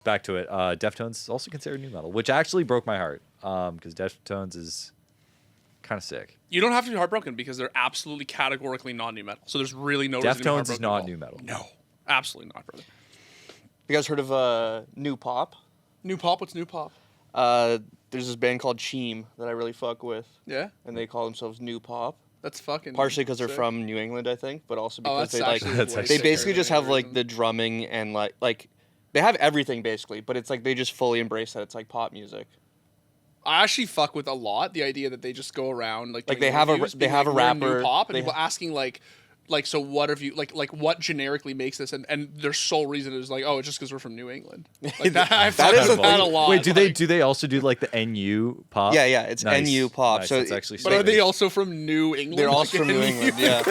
Back to it. Deftones is also considered new metal, which actually broke my heart because Deftones is kind of sick. You don't have to be heartbroken because they're absolutely categorically non-new metal. So there's really no reason to be Deftones heartbroken is not at all. new metal. No, absolutely not, brother. You guys heard of New Pop? New pop? What's new pop? There's this band called Cheem that I really fuck with, Yeah, and they call themselves New Pop. that's fucking. Partially because they're sick. from New England, I think, but also Oh, because that's they like actually That's way actually- they sicker basically than just any have like reason. the drumming and like they have everything basically, but it's like they just fully embrace that it's like pop music. I actually fuck with a lot the idea that they just go around like Like, doing they have a- interviews, they being have like, a "We're new rapper, pop, and they people asking like so what have you like what generically makes this and their sole reason is like, oh, it's just because we're from New England. Like that, I fuck is with a that thing. a lot. Wait, do like, they also do like the NU pop? Yeah, it's Nice. NU Pop. Nice. So That's actually But are sick. they also from New England? they're Like, also from New England. Yeah.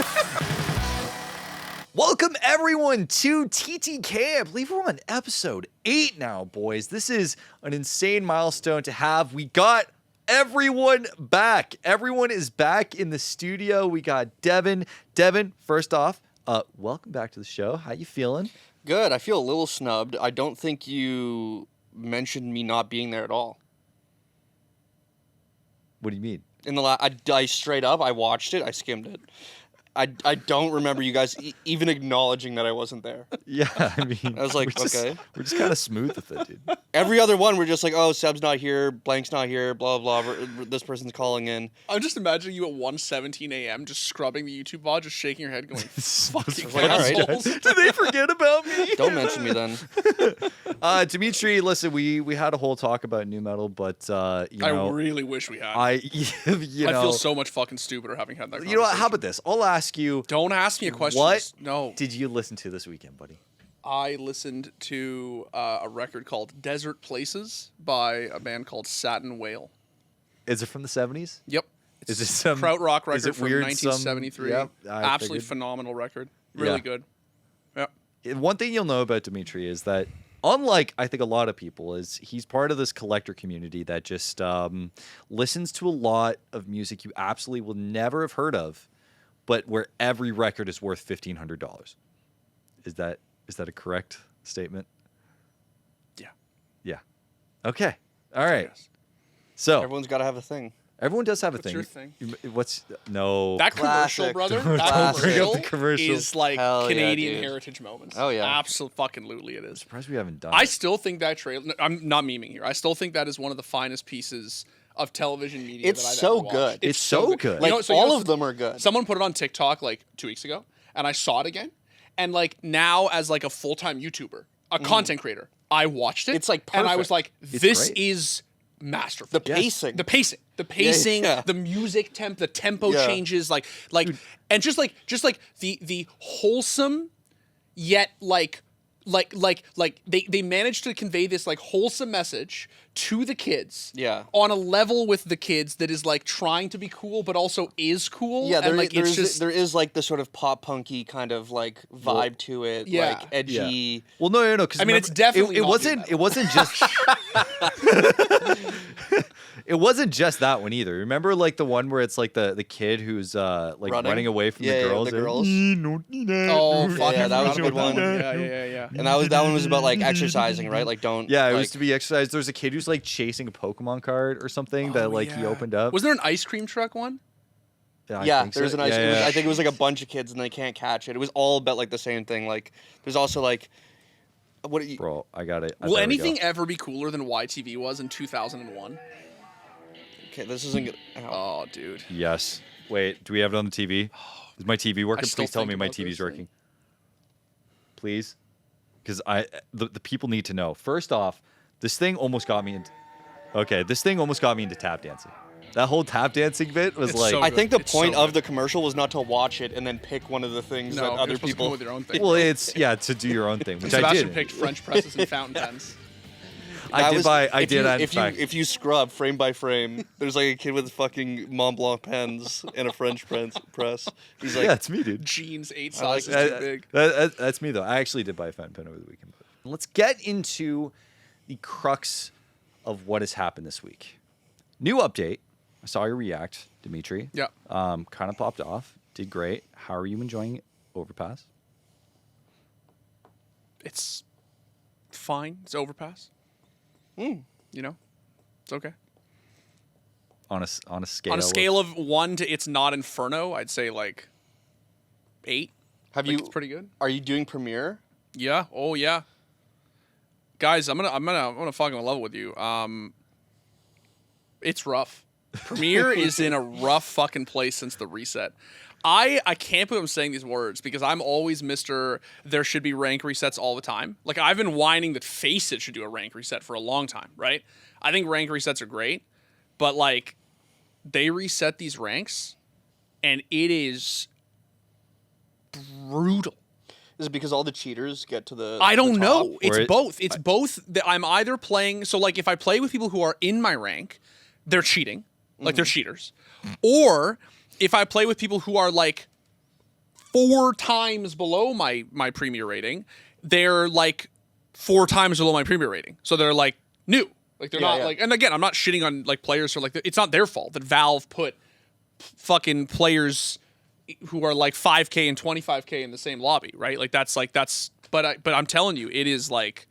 Welcome everyone to TTK. I believe we're on episode 8 now, boys. This is an insane milestone to have. We got everyone back. Everyone is back in the studio. We got Devin. Devin, first off, welcome back to the show. How you feeling? Good. I feel a little snubbed. I don't think you mentioned me not being there at all. What do you mean? In the I straight up, I watched it. I skimmed it. I don't remember you guys even acknowledging that I wasn't there. Yeah, I mean, I was like, we're just kind of smooth with it, dude. Every other one, we're just like, oh, Seb's not here, Blank's not here, blah, blah, blah. This person's calling in. I'm just imagining you at 1:17 a.m. just scrubbing the YouTube VOD, just shaking your head, going, "Fucking Like, all right. assholes." Did they forget about me? Don't mention me then. Dimitri, listen, we had a whole talk about new metal, but you know, I really wish we had. I feel so much fucking stupider having had that conversation. You know what? How about this? I'll ask you. Don't ask me a question. What Just- No. did you listen to this weekend, buddy? I listened to a record called Desert Places by a band called Satin Whale. Is it from the 70s? Yep. Is it some krautrock is record it from weird, 1973. Yep, I Absolutely figured. phenomenal record. Really Yeah. good. Yeah. One thing you'll know about Dimitri is that, unlike I think a lot of people, is he's part of this collector community that just listens to a lot of music you absolutely will never have heard of, but where every record is worth $1,500. Is that a correct statement? Yeah. Yeah. Okay. All right. Yes. So Everyone's got to have a thing. everyone does have a What's thing. your thing? What's no? That commercial, Classic. brother. Don't That bring up the commercial. is like Hell yeah, Canadian dude. heritage moments. Oh, yeah. Absolutely, it is. surprised we haven't done. I it. still think that trailer. I'm not memeing here. I still think that is one of the finest pieces of television media. It's that I've so ever watched. good. It's so good. Like, You know, all of them are good. Someone put it on TikTok like 2 weeks ago, and I saw it again. And like now, as like a full-time YouTuber, a content creator, I watched it. It's, like, and I was perfect. like, "This great. is masterful." The pacing. the pacing, yeah. the music the tempo Yeah. changes, like, and just like the wholesome, yet like they managed to convey this like wholesome message to the kids. Yeah. On a level with the kids that is like trying to be cool, but also is cool. Yeah, and there, like there it's is just there is like the sort of pop punky kind of like vibe to it, Yeah. like edgy. Well, no. Because I mean, it's definitely it not wasn't. new It wasn't just. It wasn't just that one either. Remember, like the one where it's like the kid who's like running away from Yeah, the girls. the girls. oh fuck, Yeah, I that was a forgot good about one. that Yeah. And that one was about like exercising, right? Like don't. Yeah, it like, was to be exercised. There was a kid who's like chasing a Pokemon card or something that like he yeah. opened up. Was there an ice cream truck one? I Yeah, think so. there's an ice. Yeah, it was, yeah. I think it was like a bunch of kids and they can't catch it. It was all about like the same thing. Like there's also like, what? Bro, I got it. Will anything ever be cooler than YTV was in 2001? Okay, this isn't good. Ow. Oh, dude. Yes. Wait, do we have it on the TV? Is my TV working? still Please tell me think my about TV's this working. thing. Please, because the people need to know. First off, this thing almost got me into. Okay, this thing almost got me into tap dancing. That whole tap dancing bit was It's like. so I think the It's point so of good. the commercial was not to watch it and then pick one of the things No, that you're other supposed to come people. with your own thing. well, it's to do your own thing, which I Sebastien did. picked French presses and fountain pens. I did buy. I if did. You, in if you fact. if you scrub frame by frame, there's like a kid with fucking Mont Blanc pens and a French press. He's like, Yeah, it's me, dude. Jeans 8 I like sizes too big. That's me though. I actually did buy a fountain pen over the weekend. Let's get into the crux of what has happened this week. New update. I saw you react, Dimitri. Yeah. Kind of popped off. Did great. How are you enjoying Overpass? It's fine. It's Overpass. You know, it's okay. On a scale. On a scale of 1 to it's not Inferno, I'd say like 8. It's pretty good. Are you doing Premiere? Yeah. Oh yeah. Guys, I'm gonna fucking level with you. It's rough. Premiere is in a rough fucking place since the reset. I can't believe I'm saying these words because I'm always Mr. There should be rank resets all the time. Like, I've been whining that Faceit should do a rank reset for a long time, right? I think rank resets are great, but like, they reset these ranks, and it is brutal. Is it because all the cheaters get to the I don't the know. top? It's both. It's both. I'm either playing. So, like, if I play with people who are in my rank, they're cheating. Like, they're cheaters. Or if I play with people who are, like, 4 times below my Premier rating, they're, like, 4 times below my Premier rating. So they're, like, new. Like, they're not, like... And, again, I'm not shitting on, like, players who are, like... It's not their fault that Valve put fucking players who are, like, 5K and 25K in the same lobby, right? Like, that's... But I'm telling you, it is, like...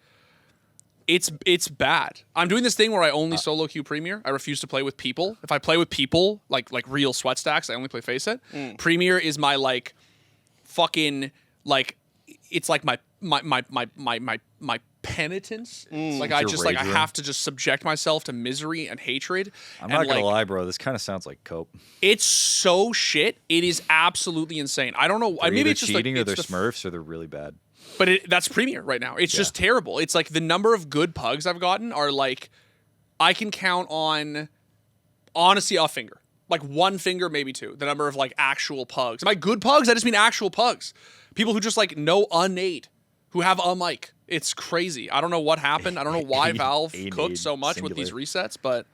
It's bad. I'm doing this thing where I only solo queue Premier. I refuse to play with people. If I play with people, like real sweat stacks, I only play Faceit. Premier is my like fucking like it's like my penitence. Like I just like I have to just subject myself to misery and hatred. I'm not gonna lie, bro. This kind of sounds like cope. It's so shit. It is absolutely insane. I don't know. They're maybe either it's just cheating like or they're Smurfs or they're really bad. But that's Premier right now. It's just terrible. It's like the number of good pugs I've gotten are like, I can count on, honestly, a finger. Like 1 finger, maybe 2. The number of like actual pugs. Am I good pugs? I just mean actual pugs. People who just like know unnade, who have a mic. It's crazy. I don't know what happened. I don't know why Valve cooked so much with these resets, but...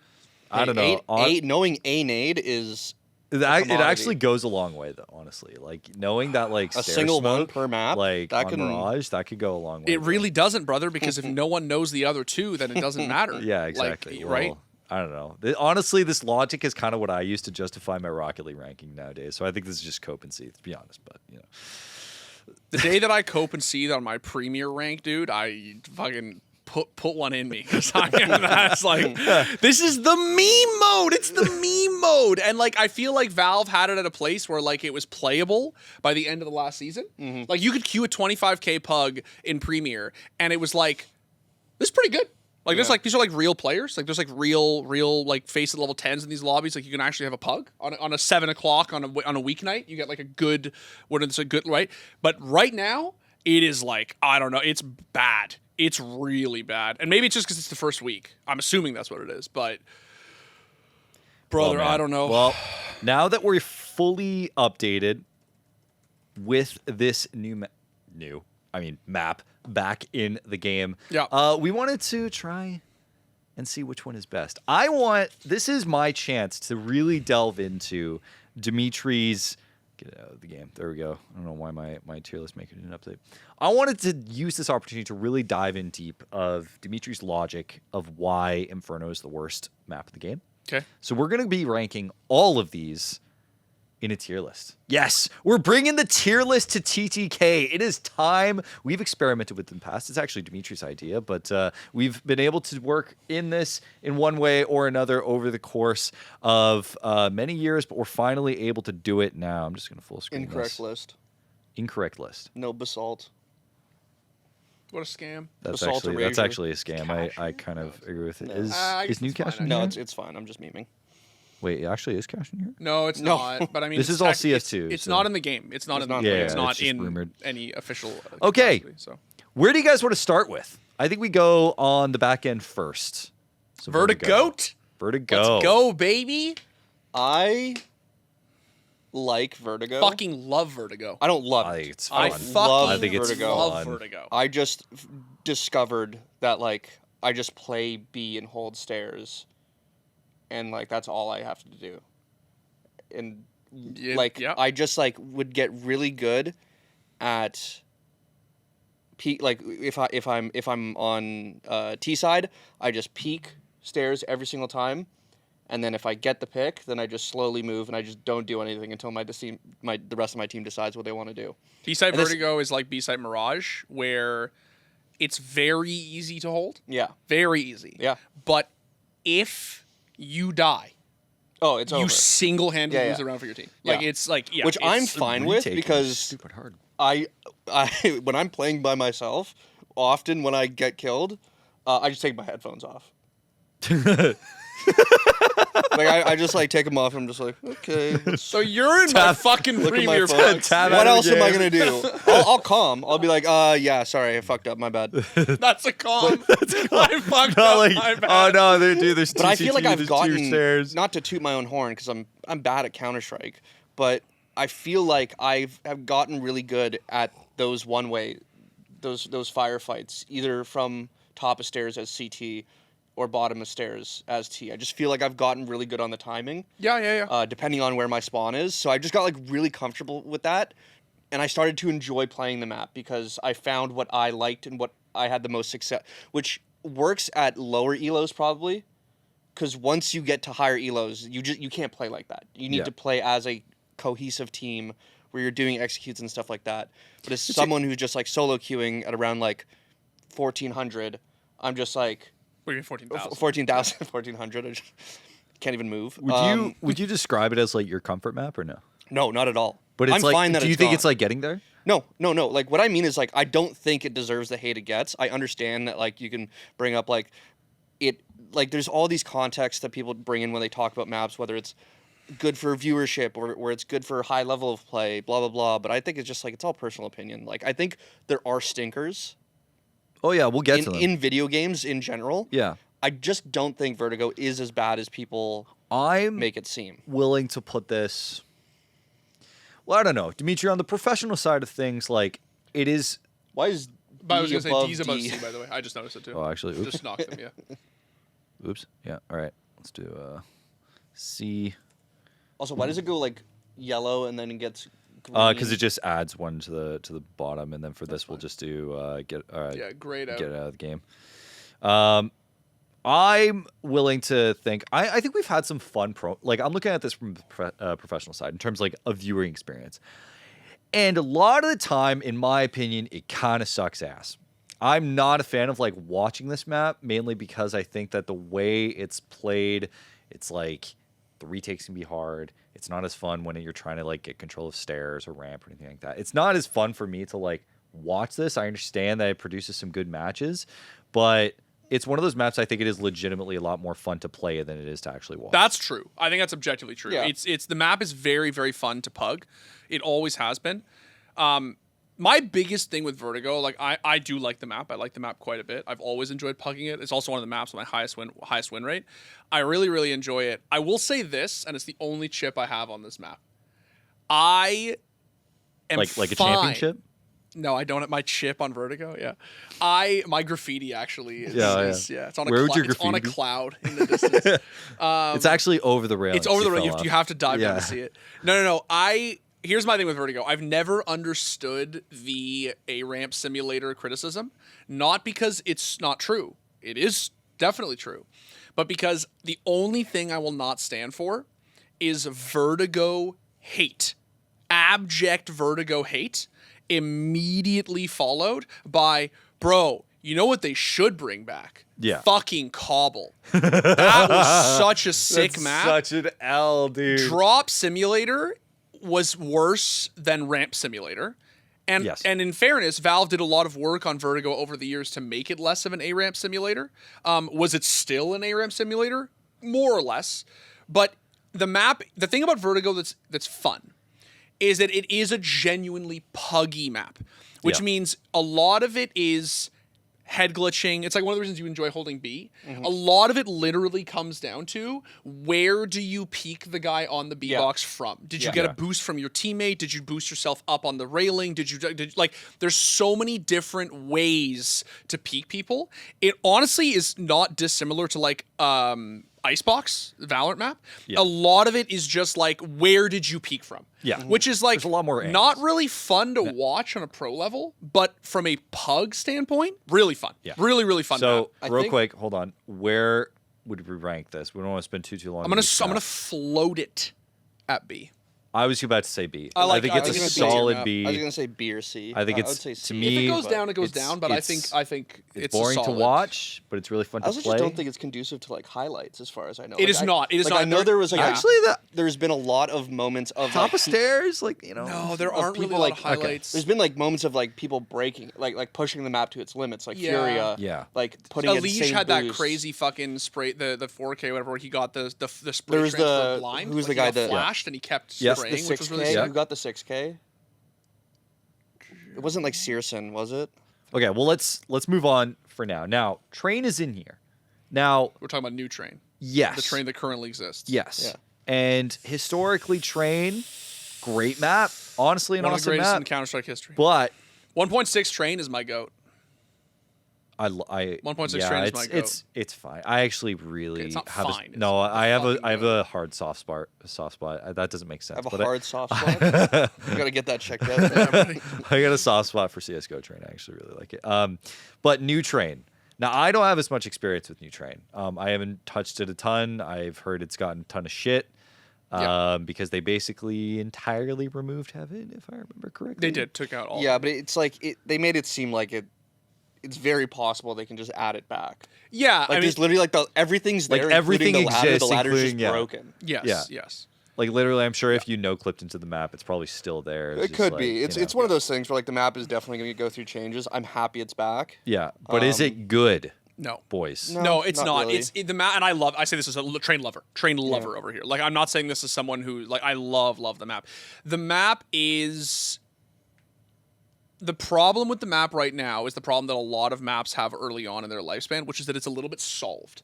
I don't know. Knowing a nade is... It actually goes a long way, though. Honestly, like knowing that, like a single one per map, like that on Mirage, that could go a long way. It really doesn't, brother. Because if no one knows the other 2, then it doesn't matter. Yeah, exactly. Like, right? I don't know. Honestly, this logic is kind of what I used to justify my Rocket League ranking nowadays. So I think this is just cope and see, to be honest. But you know, the day that I cope and see on my Premier rank, dude, I fucking. Put one in me because that's like this is the meme mode. It's the meme mode, and like I feel like Valve had it at a place where like it was playable by the end of the last season. Like you could queue a 25K pug in Premier, and it was like this is pretty good. Like there's like these are like real players. Like there's like real like Faceit level 10s in these lobbies. Like you can actually have a pug on a 7 o'clock on a weeknight. You get like a good right. But right now it is like I don't know. It's bad. It's really bad. And maybe it's just because it's the first week. I'm assuming that's what it is. But, brother, I don't know. Well, now that we're fully updated with this map back in the game, we wanted to try and see which one is best. This is my chance to really delve into Dimitri's... Get it out of the game. There we go. I don't know why my tier list maker didn't update. I wanted to use this opportunity to really dive in deep of Dimitri's logic of why Inferno is the worst map of the game. Okay. So we're going to be ranking all of these in a tier list. Yes, we're bringing the tier list to TTK. It is time. We've experimented with it in the past. It's actually Dimitri's idea, but we've been able to work in this in one way or another over the course of many years, but we're finally able to do it now. I'm just going to full screen Incorrect list. Incorrect list. No basalt. What a scam. That's actually a scam. I kind of agree with it. No. Is new cash in No, here? it's fine. I'm just memeing. Wait, it actually is cash in here? No, it's not. But I mean, this is all CS2. It's not in the game. It's not in rumored. any official. Okay. Capacity, so Where do you guys want to start with? I think we go on the back end first. So Vertigo. Let's go, baby. I like Vertigo. Fucking love Vertigo. I don't love I it. think it's fun. I think it's Vertigo. love Vertigo. I just discovered that like I just play B and hold stairs. And like that's all I have to do, and I just like would get really good at peek. Like if I'm on T side, I just peek stairs every single time, and then if I get the pick, then I just slowly move and I just don't do anything until the rest of my team decides what they want to do. B-side Vertigo is like B-side Mirage, where it's very easy to hold. Yeah. Very easy. Yeah. But if you die, it's over. You single-handedly lose the round for your team. Like it's like which I'm fine with because stupid hard. I when I'm playing by myself, often when I get killed, I just take my headphones off. Like I just like take them off. And I'm just like, okay. So you're in my fucking Premier Flex. What else am I gonna do? I'll calm. I'll be like, yeah, sorry, I fucked up. My bad. That's a calm. I fucked up. My bad. Oh no, dude, there's. But I feel like I've gotten stairs. not to toot my own horn because I'm bad at Counter-Strike, but I feel like have gotten really good at those one-way, those firefights, either from top of stairs as CT or bottom of stairs as T. I just feel like I've gotten really good on the timing. Yeah. Depending on where my spawn is. So I just got like really comfortable with that. And I started to enjoy playing the map because I found what I liked and what I had the most success, which works at lower elos probably. Because once you get to higher elos, you can't play like that. You need to play as a cohesive team where you're doing executes and stuff like that. But as someone who's just like solo queuing at around like 1400, I'm just like, 14,000. 1400. I just can't even move. Would you describe it as like your comfort map or no? No, not at all. But it's I'm like, fine that do you think it's like getting there? No. Like what I mean is like I don't think it deserves the hate it gets. I understand that like you can bring up like it like there's all these contexts that people bring in when they talk about maps, whether it's good for viewership or it's good for high level of play, blah blah blah. But I think it's just like it's all personal opinion. Like I think there are stinkers. Oh yeah, we'll get to them. In video games in general. Yeah. I just don't think Vertigo is as bad as people make it seem. Willing to put this. Well, I don't know, Dimitri. On the professional side of things, like it is. Why is I was going to say D's above D? C, by the way. I just noticed it too. Oh, actually, oops. Just knocked them. Yeah. Oops. Yeah. All right. Let's do C. Also, why does it go like yellow and then it gets green? Because it just adds one to the bottom, and then for this we'll just do grayed out. Get it out of the game. I'm willing to think. I think we've had some fun like I'm looking at this from the professional side in terms of, like a viewing experience, and a lot of the time, in my opinion, it kind of sucks ass. I'm not a fan of like watching this map mainly because I think that the way it's played, it's like the retakes can be hard. It's not as fun when you're trying to like get control of stairs or ramp or anything like that. It's not as fun for me to like watch this. I understand that it produces some good matches, but it's one of those maps I think it is legitimately a lot more fun to play than it is to actually watch. That's true. I think that's objectively true. Yeah. It's the map is very, very fun to pug. It always has been. My biggest thing with Vertigo, like I do like the map. I like the map quite a bit. I've always enjoyed pugging it. It's also one of the maps with my highest win rate. I really, really enjoy it. I will say this, and it's the only chip I have on this map. I am like a championship. No, I don't have my chip on Vertigo. Yeah, my graffiti actually is. Yeah. It's on Where would your it's on a graffiti be? cloud in the distance. It's actually over the rail. It's over the rail. You have to dive down to see it. No. Here's my thing with Vertigo. I've never understood the A-ramp simulator criticism. Not because it's not true. It is definitely true. But because the only thing I will not stand for is Vertigo hate. Abject Vertigo hate. Immediately followed by, bro, you know what they should bring back? Yeah. Fucking Cobble. That was such a sick map. Such an L, dude. Drop Simulator was worse than Ramp Simulator. And Yes. and in fairness, Valve did a lot of work on Vertigo over the years to make it less of an A-Ramp simulator. Was it still an A-Ramp simulator? More or less. But the thing about Vertigo that's fun is that it is a genuinely puggy map, which means a lot of it is head glitching. It's like one of the reasons you enjoy holding B. Mm-hmm. A lot of it literally comes down to where do you peek the guy on the B box from? Did you get a boost from your teammate? Did you boost yourself up on the railing? Did you like there's so many different ways to peek people. It honestly is not dissimilar to like Icebox, the Valorant map. Yeah. A lot of it is just like, where did you peek from? Yeah. Which is like There's a lot more angles. not really fun to watch on a pro level, but from a pug standpoint, really fun. Yeah. Really, really fun. So map. real quick, hold on. Where would we rank this? We don't want to spend too long. I'm gonna float it at B. I was about to say B. I think it's a solid B. I was gonna say B or C. I think I would it's say C. to me. If it goes down, it goes down. But I think it's boring a solid. to watch, but it's really fun to I also play. just don't think it's conducive to like highlights, as far as I know. It is not. It is not. I know there was like actually there's been a lot of moments of top like, of stairs, like No, there aren't people really a lot of like highlights. There's been like moments of like people breaking, like pushing the map to its limits, like Furia, like putting Elige had that boost. crazy fucking spray, the 4K whatever, where he got the spray There was transfer blind. who's the like, guy he got that flashed and he kept the spraying, which was really 6K. sick. Who got the 6K? It wasn't like Searson, was it? Okay, well let's move on for now. Now, Train is in here. Now We're talking about new Train. Yes. The Train that currently exists. Yes. Yeah. And historically, Train, great map. Honestly, an One of the awesome greatest map. in Counter-Strike history. But 1.6 Train is my goat. I 1.6 Train is my goat. It's fine. I actually really it's not have fine. no. I have fucking a hard soft spot. That doesn't make sense. I have a but hard soft spot. You gotta get that checked out. I got a soft spot for CS:GO Train. I actually really like it. But new Train. Now I don't have as much experience with new Train. I haven't touched it a ton. I've heard it's gotten a ton of shit. Because they basically entirely removed Heaven, if I remember correctly. They did, took out all. Yeah, but it's like they made it seem like it's very possible they can just add it back. Yeah, Like I mean, there's literally like everything's there. Like, everything including the ladder. exists, The ladder's just including, broken. yes. Like literally, I'm sure if you no clipped into the map, it's probably still there. It's It just could like, be. you It's know. one of those things where like the map is definitely going to go through changes. I'm happy it's back. Yeah, but is it good, No. boys? No, it's not not. really. It's the map, and I say this as a train lover over here. Like, I'm not saying this as someone who like I love the map. The map is the problem with the map right now is the problem that a lot of maps have early on in their lifespan, which is that it's a little bit solved.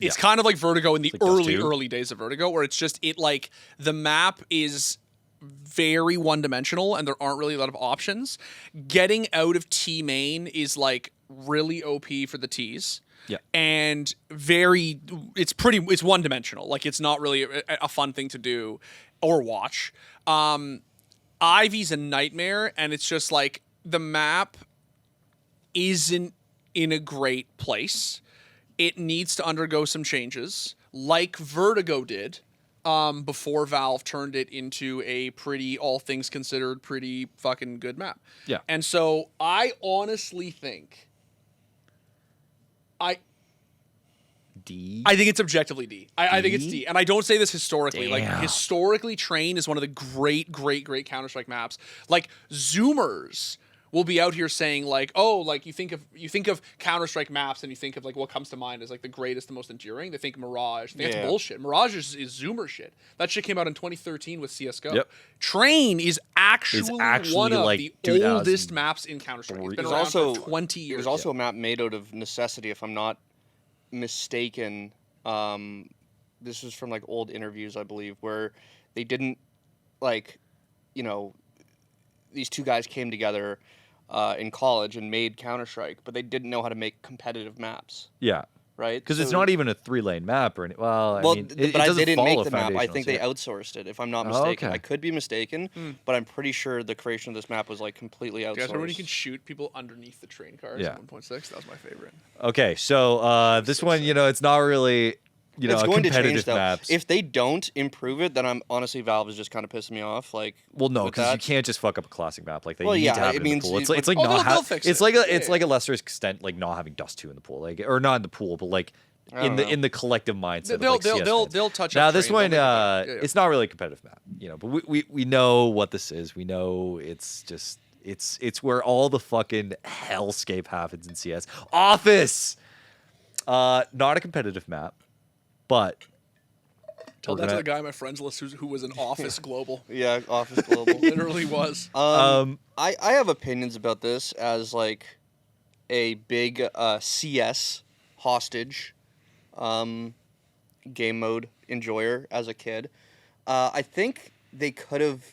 It's kind of like Vertigo in the like Dust 2. early days of Vertigo, where it's just like the map is very one-dimensional and there aren't really a lot of options. Getting out of T main is like really OP for the Ts. Yeah. And it's one-dimensional. Like, it's not really a fun thing to do or watch. Ivy's a nightmare, and it's just like the map isn't in a great place. It needs to undergo some changes, like Vertigo did before Valve turned it into a pretty, all things considered, pretty fucking good map. Yeah. And so I honestly think D. I think it's objectively D. I think it's D? D. And I don't say this historically. Like, Damn. historically, Train is one of the great Counter-Strike maps. Like, Zoomers will be out here saying, like, oh, like, you think of Counter-Strike maps and you think of, like, what comes to mind as, like, the greatest, the most enduring. They think Mirage. They think that's bullshit. Mirage is Zoomer shit. That shit came out in 2013 with CSGO. Yep. Train is actually one of like the 2000. oldest maps in Counter-Strike. It's been There's around also for 20 years. There's also a map made out of necessity, if I'm not mistaken. This was from like old interviews, I believe, where they didn't like, you know, these two guys came together in college and made Counter-Strike, but they didn't know how to make competitive maps, Yeah. right? Because it's So- not even a 3-lane map or any. Well, I Well, mean, but it doesn't they didn't follow make the map. I foundationals think they yet. outsourced it, if I'm not Oh, mistaken. okay. I could be mistaken, but I'm pretty sure the creation of this map was like completely outsourced. You guys remember when you could shoot people underneath the train cars Yeah. in 1.6? That was my favorite. Okay, so this one, you know, it's not really, you know, it's a going to competitive change though. maps. If they don't improve it, then I'm honestly Valve is just kind of pissing me off. Like, Well, no, with because you that. can't just fuck up a classic map like that. Well, you need yeah, to have it it in the means pool. It's you- like, it's like Oh, not they'll fix it's it. like a Yeah, it's like a lesser extent like not having Dust 2 in the pool, like, or not in the pool, but like don't know. in the collective mindset. They'll of, like, CS fans. they'll touch Now up this Train. one, They'll make it better. it's not really a competitive map, you know, but we know what this is. We know it's just it's where all the fucking hellscape happens in CS. Office, not a competitive map, but. Tell we're that to gonna- the guy on my friends list who was an Office Global. Yeah, Office Global. Literally was. I have opinions about this as like a big CS hostage game mode enjoyer as a kid. I think they could have.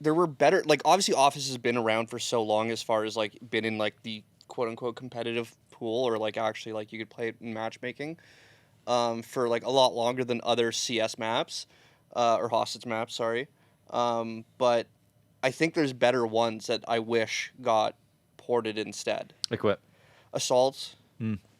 There were better, like, obviously Office has been around for so long as far as like been in like the quote unquote competitive pool, or like actually like you could play it in matchmaking for like a lot longer than other CS maps or hostage maps, sorry. But I think there's better ones that I wish got ported instead. Like what? Assault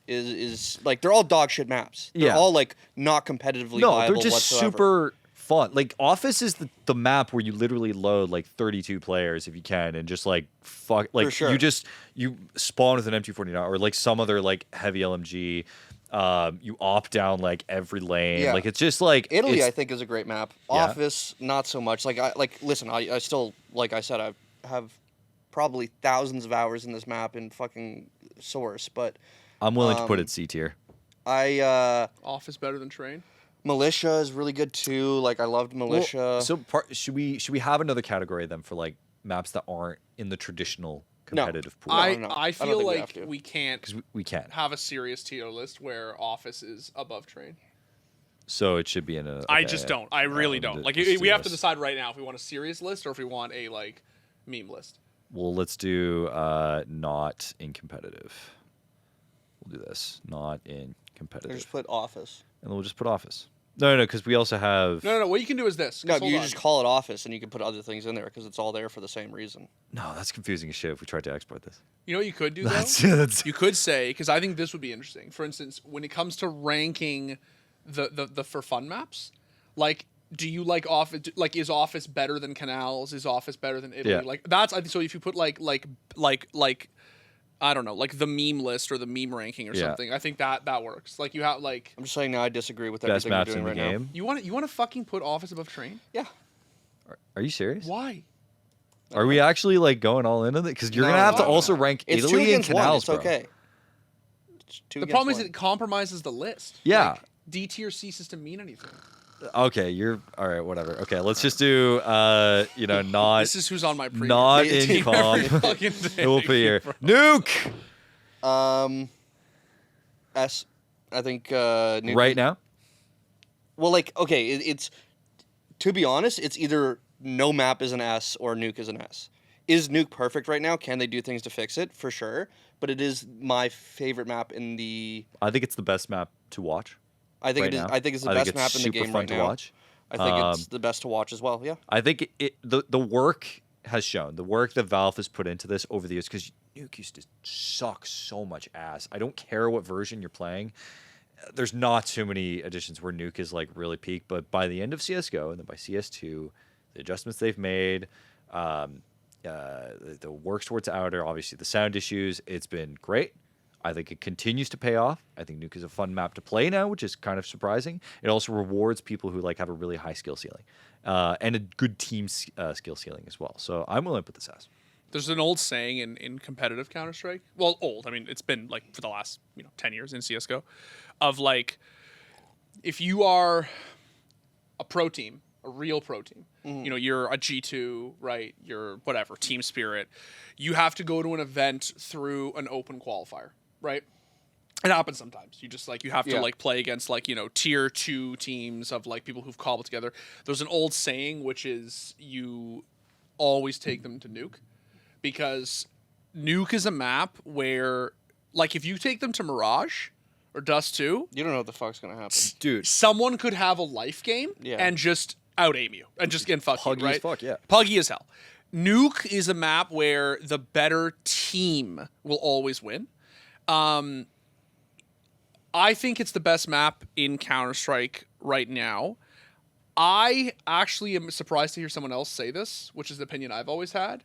is like, they're all dog shit maps. They're Yeah. all like not competitively No, viable they're just whatsoever. super fun. Like Office is the map where you literally load like 32 players if you can, and just like fuck, like For sure. you spawn with an M249 or like some other like heavy LMG. You opt down like every lane. Yeah. Like it's just like Italy, I think, is a great map. Yeah. Office, not so much. Listen, I still, like I said, I have probably thousands of hours in this map in fucking Source, but I'm willing to put it C tier. Office better than Train. Militia is really good too. Like I loved Militia. Well, so should we have another category then for like maps that aren't in the traditional competitive pool? I don't feel think we like have to. we can't Because we can't. have a serious tier list where Office is above Train. So it should be in a. I okay, just don't. I really don't. Like let's do we have to this. decide right now if we want a serious list or if we want a like meme list. Well, let's do not in competitive. We'll do this. Not in competitive. Just put Office. And then we'll just put Office. No, because we also have. No. What you can do is this. 'cause No, hold you on. just call it Office, and you can put other things in there because it's all there for the same reason. No, that's confusing as shit if we tried to export this. You know what you could do though? That's You could say, because I think this would be interesting. For instance, when it comes to ranking the for fun maps, like, do you like Office? Like, is Office better than Canals? Is Office better than Italy? Yeah. Like, that's I think so. If you put like I don't know, like the meme list or the meme ranking or Yeah. something, I think that works. Like you have like I'm just saying now I disagree with best everything you're maps doing in the right game. you want to fucking put Office above Train? now. Yeah. Are you serious? Why? Are we actually like going all into it? Because you're No, gonna have to no, also no. rank It's two Italy and against one. Canals, It's bro. okay. It's two The against problem is one. it compromises the list. Yeah. Like, D tier ceases to mean anything. Okay, you're all right. Whatever. Okay, let's just do not This is who's on my preview. not Every in comp. fucking day, We'll put here bro. nuke S. I think Nuke right now. Well, like, okay, it's to be honest, it's either no map is an S or Nuke is an S. Is Nuke perfect right now? Can they do things to fix it? For sure, but it is my favorite map in the. I think it's the best map to watch. I think right it is. now. I think it's the I think best map in the super game fun right to now. watch. I think it's the best to watch as well. Yeah. I think the work has shown the work that Valve has put into this over the years, because Nuke used to suck so much ass. I don't care what version you're playing. There's not too many editions where Nuke is like really peak, but by the end of CS:GO and then by CS2, the adjustments they've made, the work towards outer, obviously the sound issues, it's been great. I think it continues to pay off. I think Nuke is a fun map to play now, which is kind of surprising. It also rewards people who like have a really high skill ceiling and a good team skill ceiling as well. So I'm willing to put this as. There's an old saying in competitive Counter-Strike. Well, old. I mean, it's been like for the last 10 years in CS:GO, of like, if you are a pro team, a real pro team, you're a G2, right? You're whatever team spirit. You have to go to an event through an open qualifier, right? It happens sometimes. You just like you have to like play against like tier 2 teams of like people who've cobbled together. There's an old saying which is you always take them to Nuke. Because Nuke is a map where, like, if you take them to Mirage or Dust 2, You don't know what the fuck's gonna happen. Dude, someone could have a life game and just out-aim you and just get fuck you, puggy right? as fuck, yeah. Puggy as hell. Nuke is a map where the better team will always win. I think it's the best map in Counter-Strike right now. I actually am surprised to hear someone else say this, which is the opinion I've always had.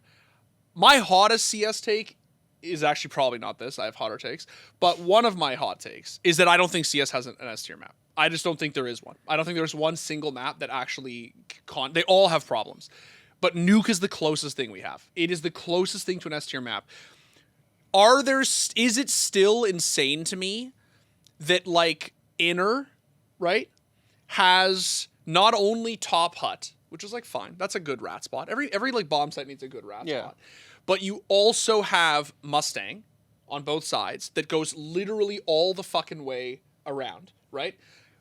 My hottest CS take is actually probably not this. I have hotter takes. But one of my hot takes is that I don't think CS has an S tier map. I just don't think there is one. I don't think there's one single map that actually... They all have problems. But Nuke is the closest thing we have. It is the closest thing to an S tier map. Is it still insane to me that, like, Inner, right, has not only Top Hut, which is like fine. That's a good rat spot. Every like bomb site needs a good rat spot. But you also have Mustang on both sides that goes literally all the fucking way around, right?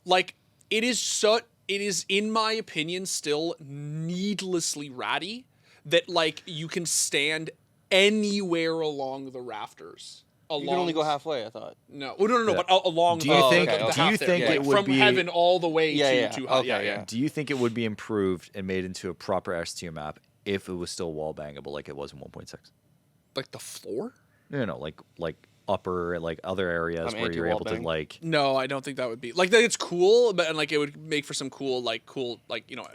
Like it is in my opinion still needlessly ratty that like you can stand anywhere along the rafters. You can only go halfway, I thought. No, but along. Do you think? the Do you half there, think like, it would from be heaven all the way Yeah, to okay, yeah. Do you think it would be improved and made into a proper S tier map if it was still wall bangable like it was in 1.6? Like the floor? No, like upper, like other areas where you're able to anti-wallbang. like. No, I don't think that would be like it's cool, but and like it would make for some cool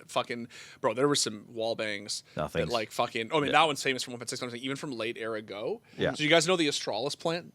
fucking bro. There were some wall bangs Nothing. that like fucking. Oh, I mean that one's famous from 1.6. I'm saying even from late era Go. Yeah. So you guys know the Astralis plant?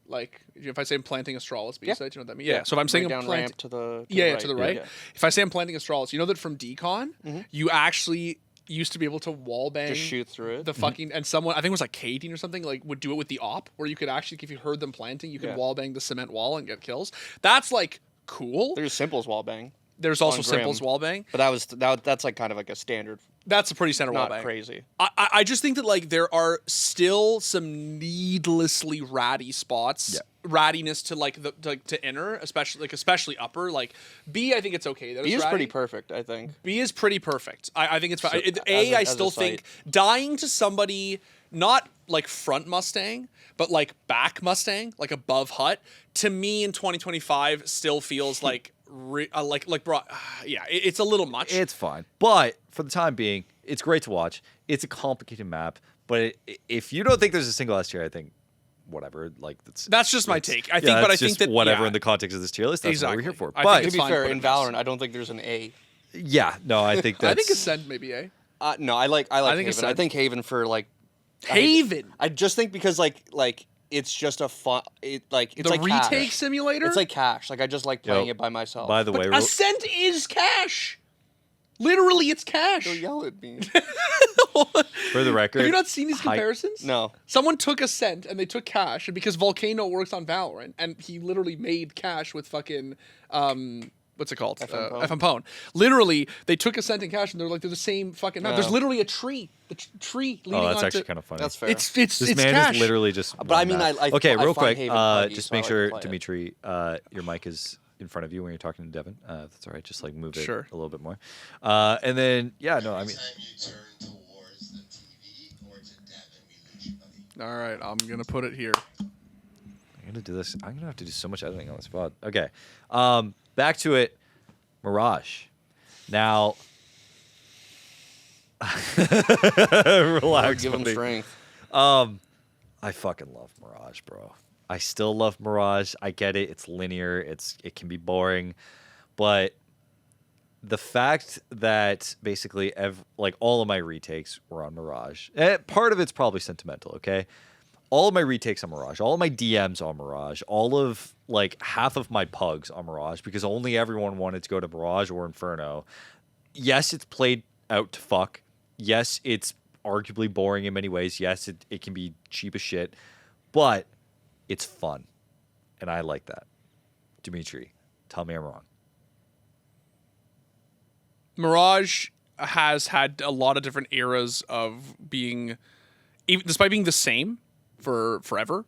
Like if I say I'm planting Astralis, you know what that means? Yeah. So if I'm saying Right I'm down planting ramp to the to the right. Yeah. If I say I'm planting Astralis, you know that from Decon, you actually used to be able to wall bang Just shoot through it. the fucking and someone I think it was like K18 or something like would do it with the op where you could actually if you heard them planting you could wall bang the cement wall and get kills. That's like cool. There's simple as wall bang. There's also on simple as Grim. wall bang. But that's like kind of like a standard. That's a pretty standard wall Not bang. crazy. I just think that like there are still some needlessly ratty spots. Rattiness to like to enter, especially upper. Like B, I think it's okay. B is pretty perfect, I think. B is pretty perfect. I think it's fine. So, I as a still think dying to somebody not like front Mustang, but like back Mustang, like above hut, to me in 2025 still feels like bro, yeah, it's a little much. It's fine, but for the time being, it's great to watch. It's a complicated map, but if you don't think there's a single S tier, I think whatever. Like that's just my take. I think that whatever in the context of this tier list. That's exactly what we're here for. I But think To be fair, fine, in Valorant, I don't think there's an A. yeah, no, I think that's. I think Ascend maybe A. No, I like think Haven. Ascend. I think Haven for like Haven. I just think because like it's just a fun. It's The like retake cash. simulator. It's like cash. Like I just like playing Yo, it by myself. By the way, Ascent is cash. Literally, it's cash. Don't yell at me. for the record, Have you not seen these comparisons? No. Someone took Ascent and they took Cash, and because Volcano works on Valorant, and he literally made Cash with fucking what's it called? FM Pwn. Literally, they took Ascent and Cash, and they're like they're the same fucking map. No. There's literally a tree. The tree leading Oh, that's onto. actually kind of funny. That's fair. It's This it's man Cash. is literally just. But I mean, that. I okay, I real find quick. Haven buggy, Just so I make like sure, to play it. Dimitri, your mic is in front of you when you're talking to Devin. If that's all right. Just like move it Sure. a little bit more. And then yeah, no, I mean. Time you turn towards the TV or to Devin, we lose you, buddy. All right, I'm gonna put it here. I'm gonna do this. I'm gonna have to do so much editing on the spot. Okay, back to it. Mirage. Now, relax. Give him buddy. strength. I fucking love Mirage, bro. I still love Mirage. I get it. It's linear. It can be boring, but the fact that basically like all of my retakes were on Mirage. Part of it's probably sentimental, okay? All of my retakes on Mirage, all of my DMs on Mirage, all of like half of my pugs on Mirage because only everyone wanted to go to Mirage or Inferno. Yes, it's played out to fuck. Yes, it's arguably boring in many ways. Yes, it can be cheap as shit, but it's fun. And I like that. Dimitri, tell me I'm wrong. Mirage has had a lot of different eras of being, even despite being the same for forever.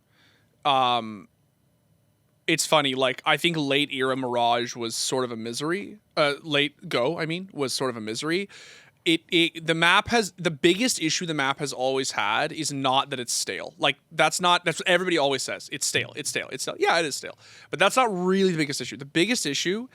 It's funny, like I think late era Mirage was sort of a misery. Late Go, I mean, was sort of a misery. The map has the biggest issue the map has always had is not that it's stale. Like that's what everybody always says. It's stale. It's stale. It's stale. Yeah, it is stale. But that's not really the biggest issue. The biggest issue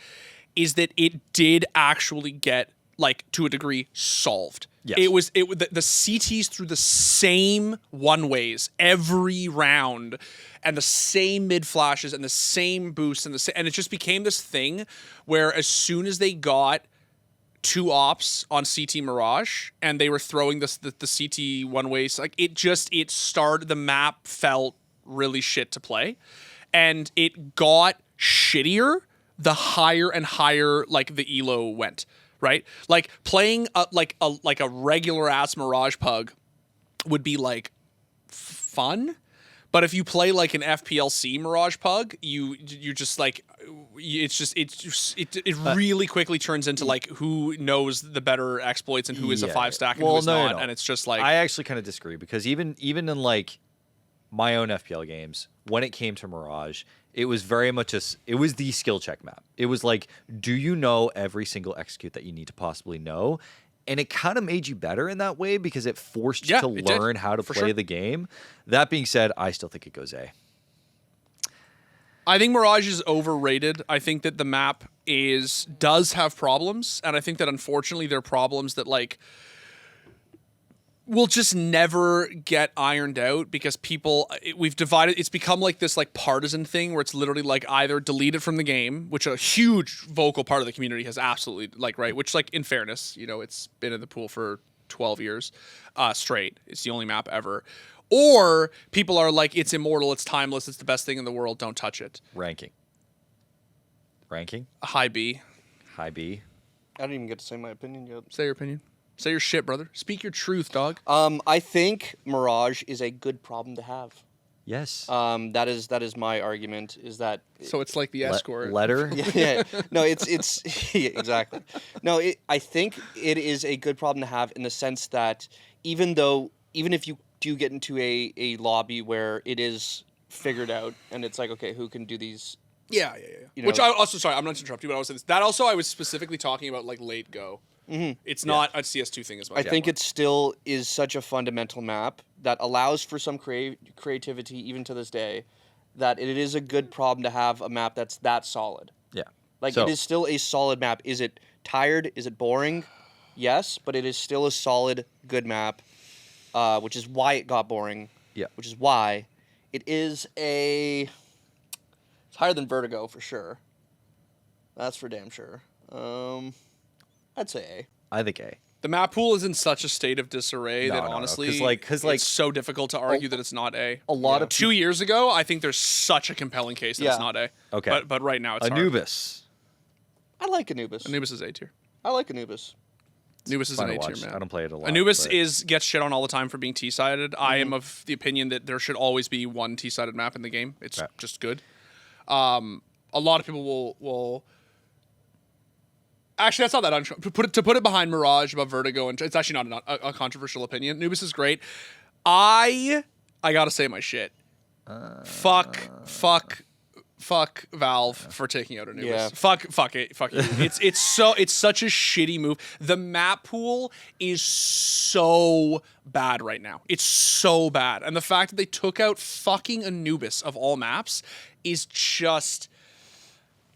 is that it did actually get like to a degree solved. Yes. The CTs through the same one ways every round and the same mid flashes and the same boosts and it just became this thing where as soon as they got two ops on CT Mirage and they were throwing the CT one ways, like it started, the map felt really shit to play and it got shittier the higher and higher like the elo went. Right, like playing like a regular ass Mirage pug would be like fun, but if you play like an FPLC Mirage pug, you just like it really quickly turns into like who knows the better exploits and who is a 5-stack and who is not, and it's just like I actually kind of disagree because even in like my own FPL games, when it came to Mirage, it was very much it was the skill check map. It was like, do you know every single execute that you need to possibly know? And it kind of made you better in that way because it forced you to learn how to play the game. That being said, I still think it goes A. I think Mirage is overrated. I think that the map does have problems, and I think that unfortunately they're problems that like will just never get ironed out because we've divided. It's become like this like partisan thing where it's literally like either delete it from the game, which a huge vocal part of the community has absolutely like, right, which like in fairness, it's been in the pool for 12 years straight. It's the only map ever. Or people are like, it's immortal, it's timeless, it's the best thing in the world, don't touch it. Ranking. A high B. High B. I don't even get to say my opinion yet. Say your opinion. Say your shit, brother. Speak your truth, dog. I think Mirage is a good problem to have. Yes. That is my argument. Is that so? It's like the ESCOR letter. Yeah. No, it's yeah, exactly. No, I think it is a good problem to have in the sense that even if you do get into a lobby where it is figured out and it's like, okay, who can do these? Yeah. Which I also, sorry, I'm not to interrupt you, but I was saying this. That also I was specifically talking about like late go. Mm-hmm. It's not a CS2 thing as much. I think it still is such a fundamental map that allows for some creativity even to this day, that it is a good problem to have a map that's that solid. Yeah. Like it is still a solid map. Is it tired? Is it boring? Yes, but it is still a solid, good map, which is why it got boring. Yeah. Which is why it is it's higher than Vertigo for sure. That's for damn sure. I'd say A. I think A. The map pool is in such a state of disarray that honestly, because it's so difficult to argue that it's not A. A lot of 2 years ago, I think there's such a compelling case that it's not A. Okay. But right now it's Anubis. I like Anubis. Anubis is A tier. I like Anubis. Anubis is an A tier, man. I don't play it a lot. Anubis gets shit on all the time for being T-sided. Mm-hmm. I am of the opinion that there should always be one T-sided map in the game. It's just good. A lot of people will. Actually, that's not that to put it behind Mirage above Vertigo, and it's actually not a controversial opinion. Anubis is great. I gotta say my shit. Fuck Valve for taking out Anubis. Yeah. Fuck it. It's such a shitty move. The map pool is so bad right now. It's so bad, and the fact that they took out fucking Anubis of all maps is just.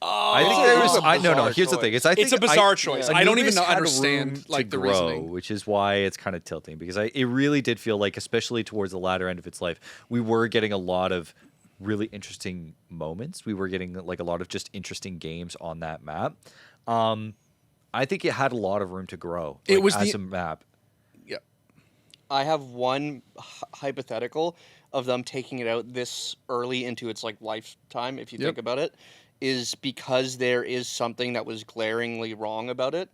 I think there was. No. Here's the thing: it's a bizarre choice. I don't even Anubis had understand like the grow, reasoning, which is why it's kind of tilting. Because it really did feel like, especially towards the latter end of its life, we were getting a lot of really interesting moments. We were getting like a lot of just interesting games on that map. I think it had a lot of room to grow. Like, it was as a map. Yeah. I have one hypothetical of them taking it out this early into its like lifetime. If you think about it. Is because there is something that was glaringly wrong about it,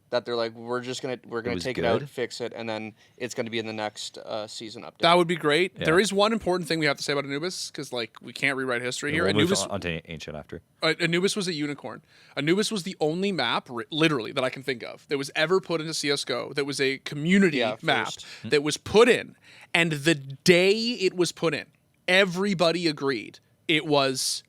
that they're like, we're gonna take it out, fix it, and then it's gonna be in the next season update. That would be great. Yeah. There is one important thing we have to say about Anubis, because like we can't rewrite history here. We'll Anubis move on to Ancient after. Anubis was a unicorn. Anubis was the only map, literally, that I can think of that was ever put into CS:GO. That was a community map that was put in, and the day it was put in, everybody agreed it was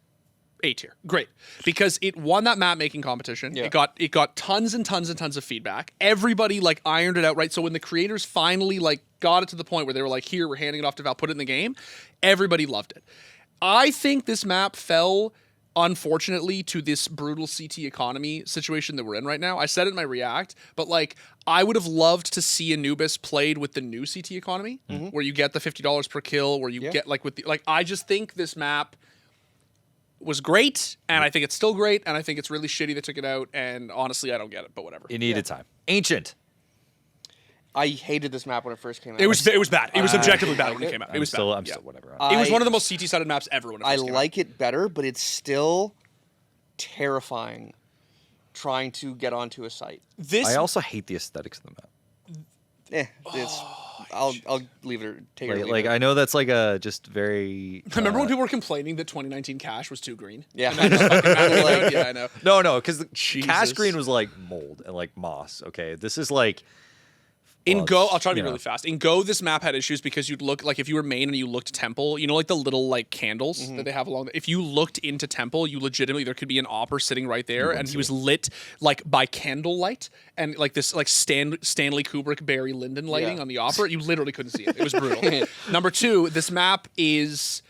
A tier. Great. Because it won that map making competition. Yeah. It got tons and tons and tons of feedback. Everybody like ironed it out, right? So when the creators finally like got it to the point where they were like, here, we're handing it off to Valve, put it in the game, everybody loved it. I think this map fell, unfortunately, to this brutal CT economy situation that we're in right now. I said it in my React, but like I would have loved to see Anubis played with the new CT economy, where you get the $50 per kill, where you get like with the I just think this map was great, and I think it's still great, and I think it's really shitty they took it out, and honestly, I don't get it, but whatever. It needed time. Ancient. I hated this map when it first came out. It was bad. It was objectively bad when it came out. It was bad. I'm still whatever. It was one of the most CT-sided maps ever when it first came out. I like it better, but it's still terrifying trying to get onto a site. I also hate the aesthetics of the map. I'll leave it. Take it. Like I know that's like a just very. Remember when people were complaining that 2019 Cash was too green? Yeah. Yeah, I know. No, because Cash Green was like mold and like moss. Okay, this is like. In Go, I'll try to be really fast. In Go, this map had issues because you'd look like if you were main and you looked Temple, you know, like the little like candles that they have along. If you looked into Temple, you legitimately there could be an opera sitting right there, and he was lit like by candlelight and like this like Stanley Kubrick, Barry Lyndon lighting on the opera. You literally couldn't see it. It was brutal. Number two, this map has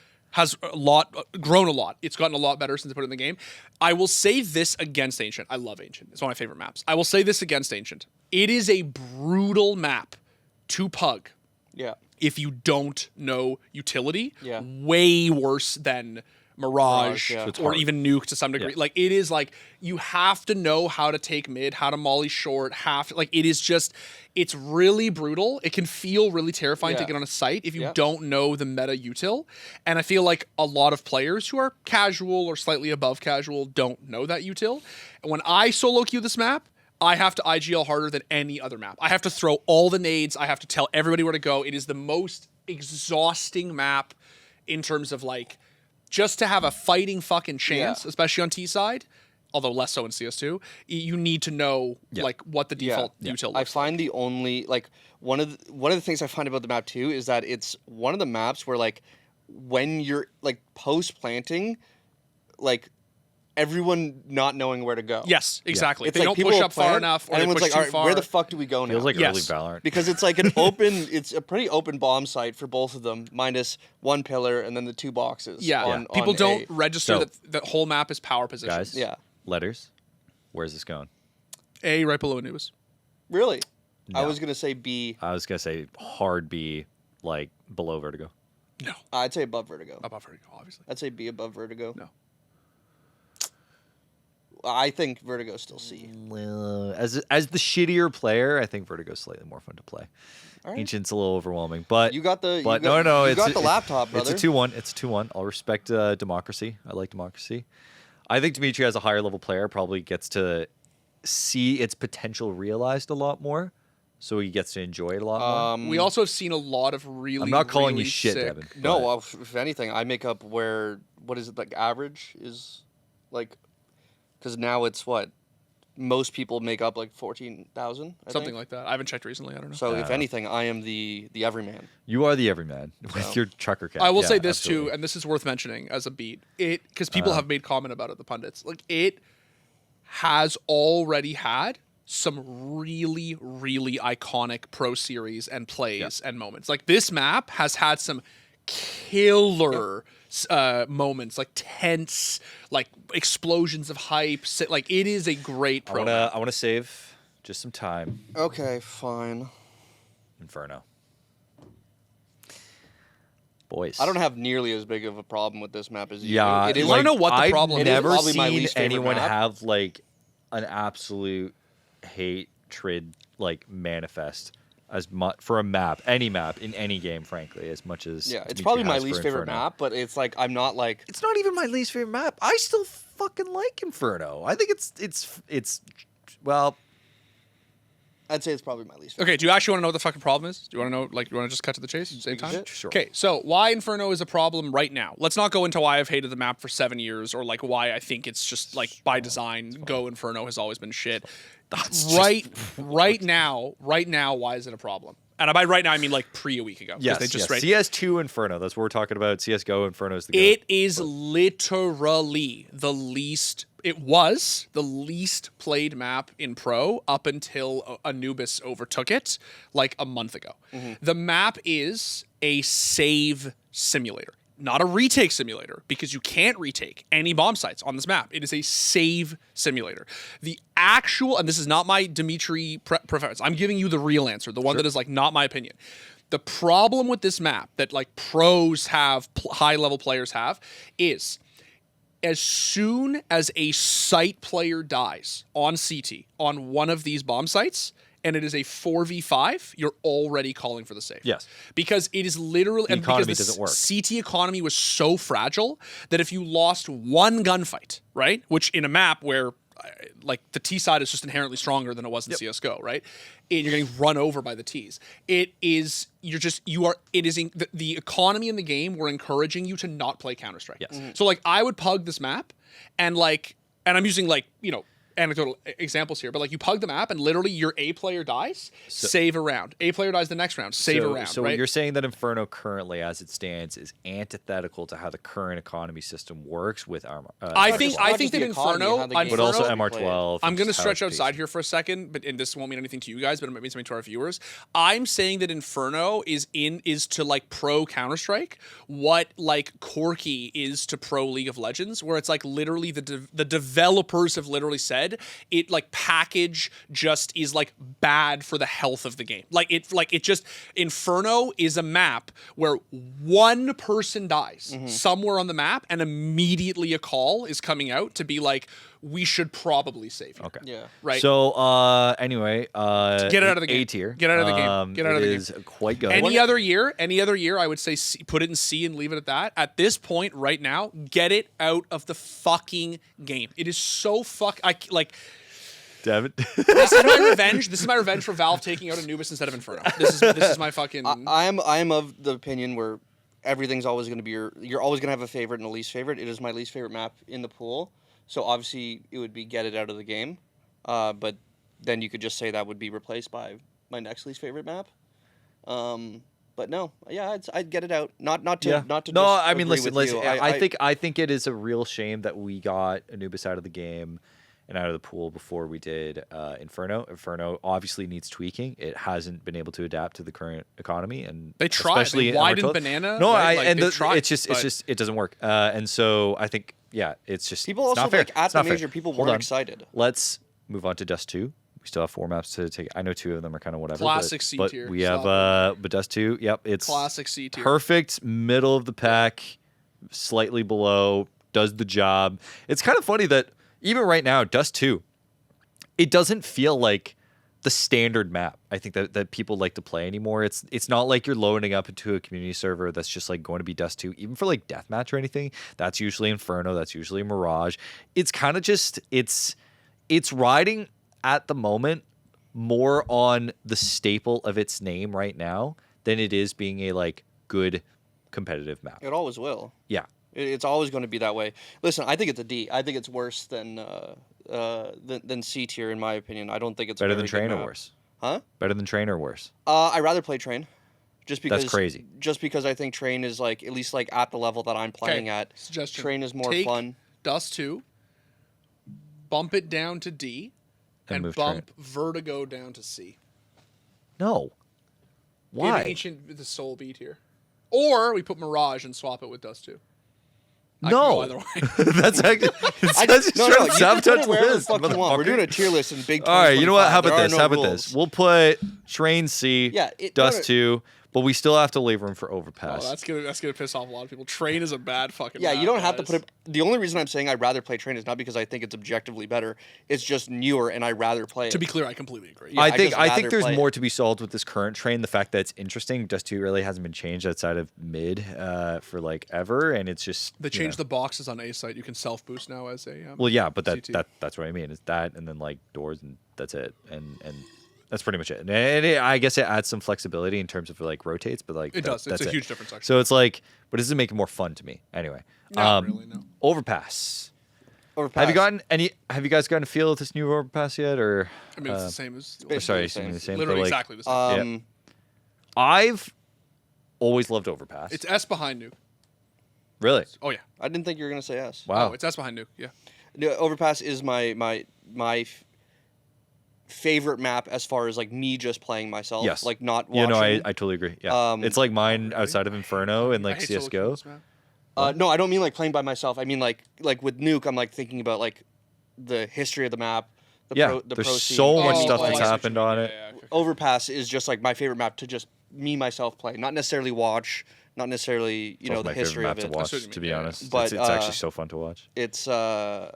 grown a lot. It's gotten a lot better since I put it in the game. I will say this against Ancient. I love Ancient. It's one of my favorite maps. I will say this against Ancient. It is a brutal map to pug Yeah. if you don't know utility. Yeah. Way worse than Mirage, yeah. It's or hard. even Nuke to some degree. Yeah. Like, it is like, you have to know how to take mid, how to molly short, it is just, it's really brutal. It can feel really terrifying to Yeah. get on a site if you Yeah. don't know the meta util. And I feel like a lot of players who are casual or slightly above casual don't know that util. And when I solo queue this map, I have to IGL harder than any other map. I have to throw all the nades. I have to tell everybody where to go. It is the most exhausting map in terms of like, just to have a fighting fucking chance, especially on T side, although less so in CS2, you need to know like what the default util looks I find the only like one of the things I find about the map too is that it's one of the maps where like when you're like post planting, like everyone not knowing where to go. Yes, exactly. It's They like don't people push will up far plant, enough, or and they everyone's push like, too all right, far. where the fuck do we go now? Feels like Yes. early Valorant. Because it's like an open, it's a pretty open bomb site for both of them, minus one pillar and then the two boxes. Yeah, people on don't A. register So- that the whole map is power position. Guys, Yeah. letters. Where's this going? A right below Anubis. Really? I No. was gonna say B. I was gonna say hard B, like below Vertigo. No, I'd say above Vertigo. above Vertigo, obviously. I'd say B above Vertigo. No. I think Vertigo's still C. Well, as the shittier player, I think Vertigo's slightly more fun to play. All right. Ancient's a little overwhelming, but You got the. but you got, no, You it's got the laptop, brother. It's a 2-1. It's a 2-1. I'll respect democracy. I like democracy. I think Dimitri, as a higher level player, probably gets to see its potential realized a lot more, so he gets to enjoy it a lot more. We also have seen a lot of really. I'm not calling really you shit, sick- Devin. No, but- well, if anything, I make up where what is it like average is like because now it's what most people make up like 14,000 Something like that. I haven't checked recently. I don't know. So if anything, I am the everyman. You are the everyman with So- your trucker cap. I will Yeah, say this absolutely. too, and this is worth mentioning as a beat. It because people have made comment about it, the pundits. Like, it has already had some really, really iconic pro series and plays and moments. Like, this map has had some killer moments, like tense, like explosions of hype. Like, it is a great pro. map. I wanna save just some time. Okay, fine. Inferno. Boys. I don't have nearly as big of a problem with this map as you. Yeah, do. It is You wanna like, know what the I've problem is? never Probably my seen least favorite anyone map. have like an absolute hatred like manifest as much for a map, any map in any game, frankly, as much as yeah, it's Dimitri probably my has for least favorite Inferno. map, but it's like I'm not like It's not even my least favorite map. I still fucking like Inferno. I think it's well, I'd say it's probably my least favorite. Okay, do you actually want to know what the fucking problem is? Do you want to know, like, do you want to just cut to the chase? Same time? shit. Sure. Okay, so why Inferno is a problem right now. Let's not go into why I've hated the map for 7 years, or like why I think it's just like by design, Go Inferno has always been shit. Right now, why is it a problem? And by right now, I mean like a week ago. 'cause yes, they just yes. CS2 Inferno. That's what we're talking about. CS:GO Inferno is the goat. It is literally the least. It was the least played map in Pro up until Anubis overtook it like a month ago. The map is a save simulator, not a retake simulator, because you can't retake any bomb sites on this map. It is a save simulator. The actual, and this is not my Dimitri preference, I'm giving you the real answer, the one that is like not my opinion. The problem with this map that like pros have, high level players have, is as soon as a site player dies on CT on one of these bomb sites, and it is a 4v5, you're already calling for the save. Yes. Because it is literally, and economy because doesn't work. CT economy was so fragile that if you lost one gunfight, right, which in a map where like the T side is just inherently stronger than it was in CS:GO, right? And you're getting run over by the Ts. The economy in the game, we're encouraging you to not play Counter-Strike. Yes. So like I would pug this map and I'm using like, anecdotal examples here, but like you pug the map and literally your A player dies, save a round. A player dies the next round, save a round, So right? you're saying that Inferno currently, as it stands, is antithetical to how the current economy system works with Armor. I think not that just the economy, how the game but also Inferno- MR12. I'm and going to just how stretch it's outside paced. here for a second, and this won't mean anything to you guys, but it might mean something to our viewers. I'm saying that Inferno is to like pro Counter-Strike what like Corki is to pro League of Legends, where it's like literally the developers have literally said said, it like package just is like bad for the health of the game. Like it just Inferno is a map where one person dies somewhere on the map and immediately a call is coming out to be like, we should probably save you. Okay. Yeah. Right. So anyway, get it out of the game. A tier. Get it out of the game. Get it out of the game. Is quite good. Any other year, I would say put it in C and leave it at that. At this point, right now, get it out of the fucking game. It is so Devin. This is my revenge. This is my revenge for Valve taking out Anubis instead of Inferno. This is my fucking. I am of the opinion where everything's always going to be you're always going to have a favorite and a least favorite. It is my least favorite map in the pool. So obviously it would be get it out of the game, but then you could just say that would be replaced by my next least favorite map. But no, yeah, I'd get it out. Not to. No, I mean, agree listen. with you. I think it is a real shame that we got Anubis out of the game and out of the pool before we did Inferno. Inferno obviously needs tweaking. It hasn't been able to adapt to the current economy, and they tried. especially they widened Banana. No, right? it's just it doesn't work. And so I think it's just people it's also not fair. like at It's the not fair. major, people Hold weren't on. excited. Let's move on to Dust 2. We still have 4 maps to take. I know 2 of them are kind of whatever. Classic but, C but tier. we have but Dust 2. Yep, it's classic C tier. perfect middle of the pack, slightly below, does the job. It's kind of funny that even right now, Dust 2, it doesn't feel like the standard map I think that people like to play anymore. It's not like you're loading up into a community server that's just like going to be Dust 2. Even for like deathmatch or anything, that's usually Inferno, that's usually Mirage. It's kind of just it's riding at the moment more on the staple of its name right now than it is being a like good competitive map. It always will. Yeah. It's always going to be that way. Listen, I think it's a D. I think it's worse than C tier in my opinion. I don't think it's Better a than very Train good or map. worse? Huh? Better than Train or worse? I'd rather play Train. Just because That's crazy. Just because I think Train is like at least like at the level that I'm playing at. Suggestion. Train is more Take fun. Dust 2, bump it down to D, and move bump Vertigo down to C. No. Why? Give Ancient the soul B tier. Or we put Mirage and swap it with Dust 2. I can go either way. That's actually No, trying to you can put sabotage it the wherever the list. fuck you want. We're motherfucker. doing a tier list in Big 2025. All right, you know what? How about There are this? no How about rules. this? We'll put Train C, Yeah, Dust 2, but we still have to leave room for Overpass. Oh, that's gonna piss off a lot of people. Train is a bad fucking Yeah, map, you don't have to guys. put it. The only reason I'm saying I'd rather play Train is not because I think it's objectively better. It's just newer, and I'd rather play it. To be clear, I completely agree. Yeah, I I'd think just I rather think there's play more it. to be solved with this current Train. The fact that it's interesting, Dust 2 really hasn't been changed outside of mid for like ever, and it's just They changed the boxes on A site. You can self boost now as a Well, yeah, but CT. that's what I mean. Is that and then like doors and that's it, and that's pretty much it. And I guess it adds some flexibility in terms of like rotates, but like It does. It's That's a it. huge difference, actually. So it's like, but does it make it more fun to me anyway? Not really, no. Overpass. Overpass. Have you guys gotten a feel of this new Overpass yet, or? I mean, it's the same as basically Sorry, the same. the same. literally but, like, exactly the same. Um, I've always loved Overpass. It's S behind Nuke. Really? Oh yeah. I didn't think you were gonna say yes. Wow. Oh, it's S behind Nuke. Yeah. No, Overpass is my favorite map as far as like me just playing myself. Yes. Like not Yeah, watching. no, I totally agree. Yeah, it's like mine really? outside of Inferno and I like hate solo queuing CS:GO. this map. No, I don't mean like playing by myself. I mean like with Nuke, I'm like thinking about like the history of the map. The Yeah, the there's pro so scene. much Oh, stuff oh, that's I see what happened you mean. on Yeah, it. yeah, okay. Overpass is just like my favorite map to just me myself play, not necessarily watch, not necessarily It's know also the my favorite history map of to it. watch. That's what you To mean, be yeah, honest, yeah. But, it's actually so fun to watch. It's I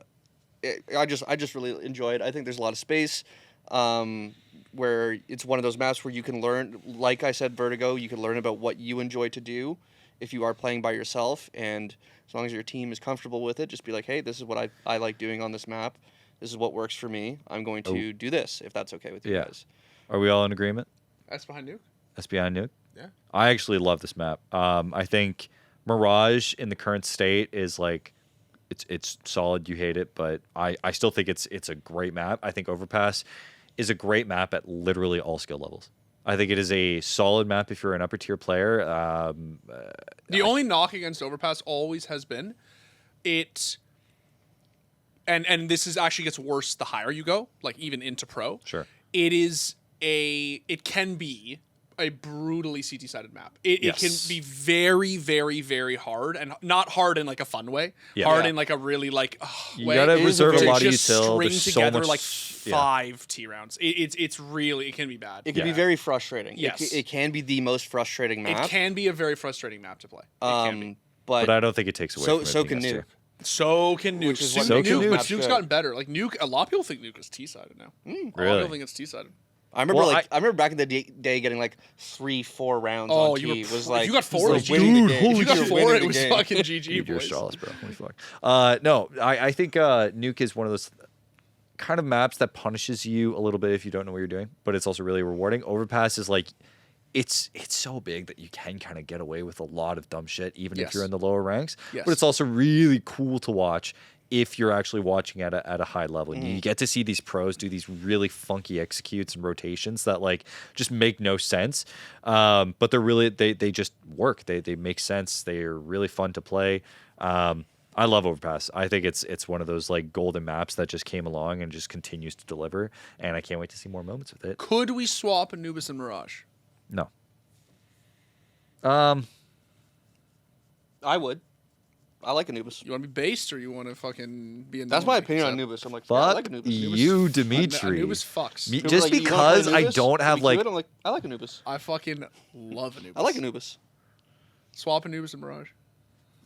just really enjoy it. I think there's a lot of space where it's one of those maps where you can learn, like I said, Vertigo, you can learn about what you enjoy to do if you are playing by yourself, and as long as your team is comfortable with it, just be like, hey, this is what I like doing on this map. This is what works for me. I'm going to do this if that's okay with you Yeah. guys. Are we all in agreement? S behind Nuke. SBI Nuke? Yeah. I actually love this map. I think Mirage in the current state is like it's solid. You hate it, but I still think it's a great map. I think Overpass is a great map at literally all skill levels. I think it is a solid map if you're an upper tier player. The only knock against Overpass always has been it, and this is actually gets worse the higher you go, like even into pro. Sure. It can be a brutally CT-sided map. It Yes. can be very, very, very hard, and not hard in like a fun way. Yeah. Hard Yeah. in like a really like You way. gotta It is reserve a very- lot of just util. string There's so together much, like yeah. 5 T rounds. It's really, it can be bad. It can be Yeah. very frustrating. Yes. It can be the most frustrating map. It can be a very frustrating map to play. It can be. But, But I don't think it takes away from so everything can else, Nuke. too. So can Nuke. Which is what So can Nuke. But That's Nuke's good. gotten better. Like Nuke, a lot of people think Nuke is T-sided now. A lot of Really? people think it's T-sided. I remember Well, I remember back in the day getting like 3-4 rounds Oh, on you were T. It was if like you got 4, it it was was winning the Dude, game. holy If you got You're 4, winning it the was game. fucking GG, You're boys. Astralis, bro. Holy fuck. No, I think Nuke is one of those kind of maps that punishes you a little bit if you don't know what you're doing, but it's also really rewarding. Overpass is like, it's so big that you can kind of get away with a lot of dumb shit, even if Yes. you're in the lower ranks. Yes. But it's also really cool to watch if you're actually watching at a high level. And you get to see these pros do these really funky executes and rotations that like just make no sense. But they're really, they just work. They make sense. They're really fun to play. I love Overpass. I think it's one of those like golden maps that just came along and just continues to deliver. And I can't wait to see more moments with it. Could we swap Anubis and Mirage? No. I would. I like Anubis. You want to be based or you want to fucking be in? That's my opinion on Anubis. I'm like, yeah, I Fuck like Anubis. you, Dimitri. Anubis fucks. Me- People are just like, "You wanna play because I Anubis? don't Are have we like good?" I'm like, I like Anubis. I fucking love Anubis. I like Anubis. Swap Anubis and Mirage.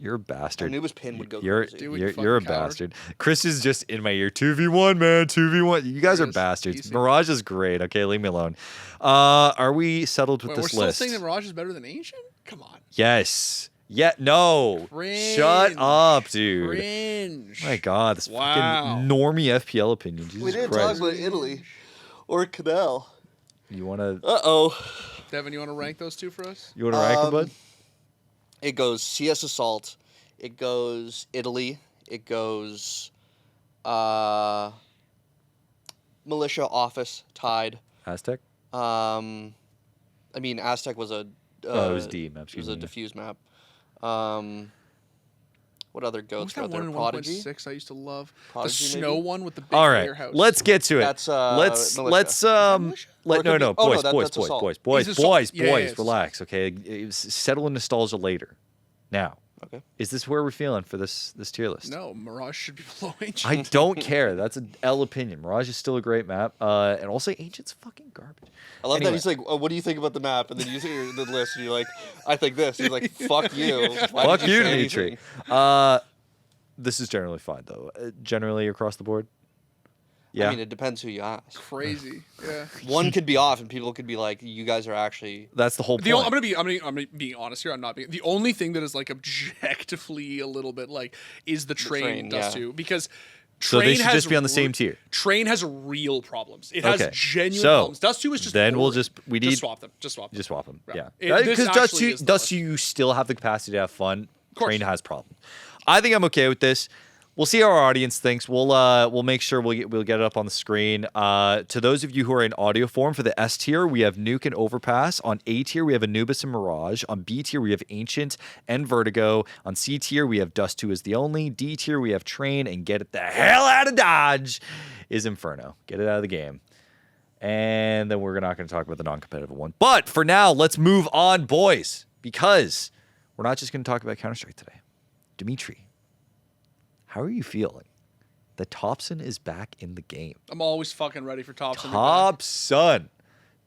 you're a bastard. Anubis pin would go You're crazy. Dude, you're, fucking you're a coward. bastard. Chris is just in my ear. 2v1, man. 2v1. You guys He are is. bastards. Easy. Mirage is great. Okay, leave me alone. Are we settled with Wait, we're this still list? saying that Mirage is better than Ancient? Come on. Yes. Yeah. No. Cringe. Shut up, dude. Cringe. My God, this Wow. fucking normie FPL opinion. Jesus We didn't Christ. talk about Italy or Canal. You wanna Devin, you want to rank those two for us? rank them, bud? It goes CS Assault. It goes Italy. It goes Militia Office tied. Aztec. I mean, Aztec was a. It was D map. It was excuse a me. diffuse map. What other What goats was were that there? one in Prodigy. 1.6 I used to love? Prodigy, the snow maybe? one with the big All right, warehouse. let's get to it. That's, let's Militia. Militia? let Or it no could no be- oh, no, boys that- boys that's boys Assault. boys boys He's Assault. boys Yeah, boys it's- relax. Okay, settle nostalgia later. Now, Okay. is this where we're feeling for this tier list? No, Mirage should be below Ancient. I don't care. That's an L opinion. Mirage is still a great map. And also Ancient's fucking garbage. I love Anyway. that he's like, oh, "What do you think about the map?" And then you hear the list, and you're like, "I think this." He's like, "Fuck you." Why Fuck did you, say Dimitri. anything? This is generally fine though. Generally across the board. Yeah. I mean, it depends who you ask. Crazy. Yeah. One could be off, and people could be like, "You guys are actually." That's the whole The, point. I'm gonna be honest here. I'm not being the only thing that is like objectively a little bit like is the train, train, does yeah. too because So they train should has just be on the same tier. Train has real problems. It has Okay. genuine So, problems. Dust 2 is just then we'll boring. just- we need- just swap them. Just swap them. Just swap them. Yeah. Yeah. This Because Dust actually 2, is the Dust list. 2, you still have the capacity to have fun. course. Train has problems. I think I'm okay with this. We'll see how our audience thinks. We'll make sure we'll get it up on the screen. To those of you who are in audio form, for the S tier, we have Nuke and Overpass. On A tier, we have Anubis and Mirage. On B tier, we have Ancient and Vertigo. On C tier, we have Dust 2 is the only. D tier, we have Train, and get it the hell out of Dodge is Inferno. Get it out of the game. And then we're not going to talk about the non-competitive one. But for now, let's move on, boys, because we're not just going to talk about Counter-Strike today. Dimitri, how are you feeling that Topson is back in the game? I'm always fucking ready for Topson. Topson.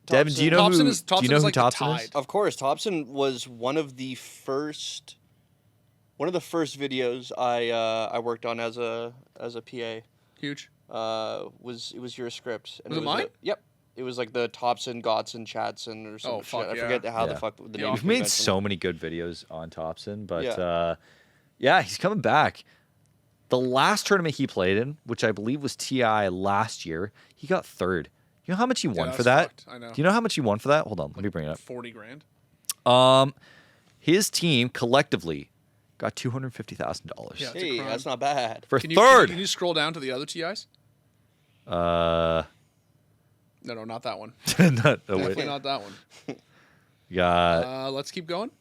Devin, do you know Topson who? is- do you Topson know is who like the Topson is? Tide. Of course, Topson was one of the first videos I worked on as a PA. Huge. Was your script? And Was it mine? Yep. It was like the Topson, Godson, Chadson, or some Oh, shit. fuck I yeah. forget how the Yeah. fuck the Yeah. name. We've of the made convention. so many good videos on Topson, but Yeah. yeah, he's coming back. The last tournament he played in, which I believe was TI last year, he got third. You know how much he won that's for that? fucked. I know. Do you know how much he won for that? Hold on, let me bring it up. 40 grand. His team collectively got $250,000 Yeah. It's a Hey, crime. that's not bad. for Can you, third. Can you scroll down to the other TIs? No, not that one. Not- oh, Definitely wait. not that one. Got Let's keep going.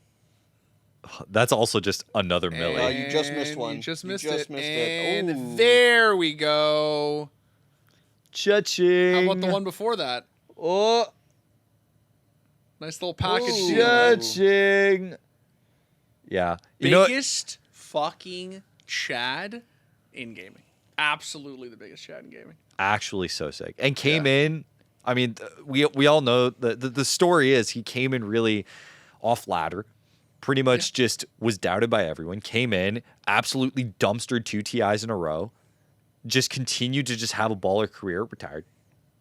that's also just another million. you just missed And one. You just You missed just it. missed it. And Ooh. there we go. Cha-ching. How about the one before that? Oh, Nice little package deal. Judging. Yeah. You know what? Biggest fucking Chad in gaming. Absolutely the biggest Chad in gaming. Actually so sick. And came in, I mean, we all know the story is he came in really off ladder. Pretty much just was doubted by everyone. Came in, absolutely dumpstered 2 TIs in a row. Just continued to just have a baller career. Retired.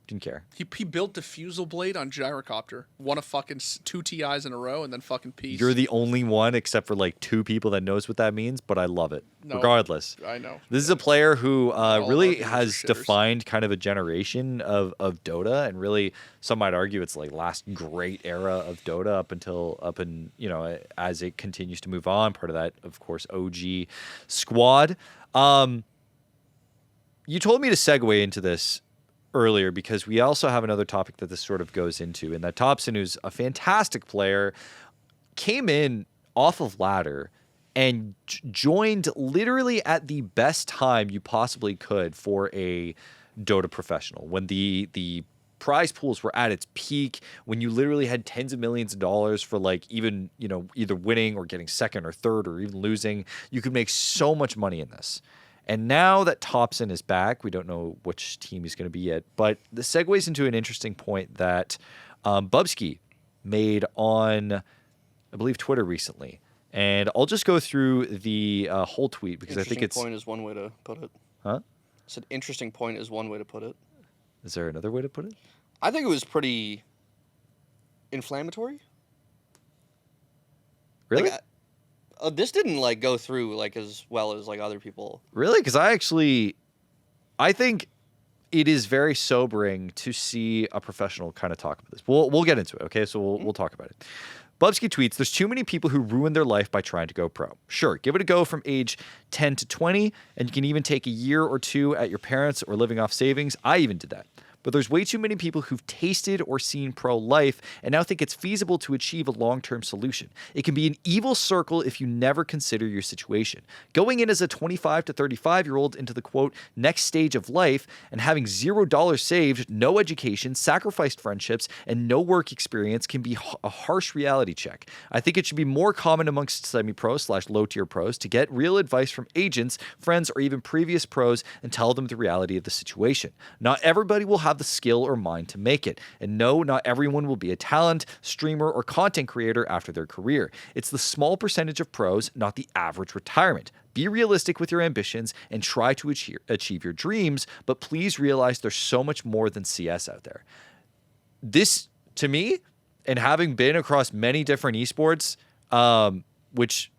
Didn't care. He built Diffusal Blade on Gyrocopter. Won a fucking 2 TIs in a row and then fucking peace. You're the only one except for like 2 people that knows what that means, but I love it. No, regardless. I know. This is a player who really our has shitters. defined kind of a generation of Dota, and really some might argue it's like last great era of Dota as it continues to move on. Part of that, of course, OG squad. You told me to segue into this earlier because we also have another topic that this sort of goes into, and that Topson, who's a fantastic player, came in off of ladder and joined literally at the best time you possibly could for a Dota professional, when the prize pools were at its peak, when you literally had tens of millions of dollars for like even, either winning or getting second or third or even losing. You could make so much money in this. And now that Topson is back, we don't know which team he's going to be yet, but this segues into an interesting point that Bubzkji made on, I believe, Twitter recently. And I'll just go through the whole tweet because I think it's... Interesting point is one way to put it. Huh? It's an interesting point is one way to put it. Is there another way to put it? I think it was pretty inflammatory. Really? Like, this didn't like go through like as well as like other people. Really? Because I think it is very sobering to see a professional kind of talk about this. We'll get into it, okay? So we'll talk about it. Bubzkji tweets, there's too many people who ruin their life by trying to go pro. Sure, give it a go from age 10 to 20, and you can even take a year or 2 at your parents or living off savings. I even did that. But there's way too many people who've tasted or seen pro life and now think it's feasible to achieve a long-term solution. It can be an evil circle if you never consider your situation. Going in as a 25 to 35-year-old into the, quote, next stage of life and having $0 saved, no education, sacrificed friendships, and no work experience can be a harsh reality check. I think it should be more common amongst semi-pro / low-tier pros to get real advice from agents, friends, or even previous pros and tell them the reality of the situation. Not everybody will have the skill or mind to make it. And no, not everyone will be a talent, streamer, or content creator after their career. It's the small percentage of pros, not the average retirement. Be realistic with your ambitions and try to achieve your dreams, but please realize there's so much more than CS out there. This, to me, and having been across many different esports, which,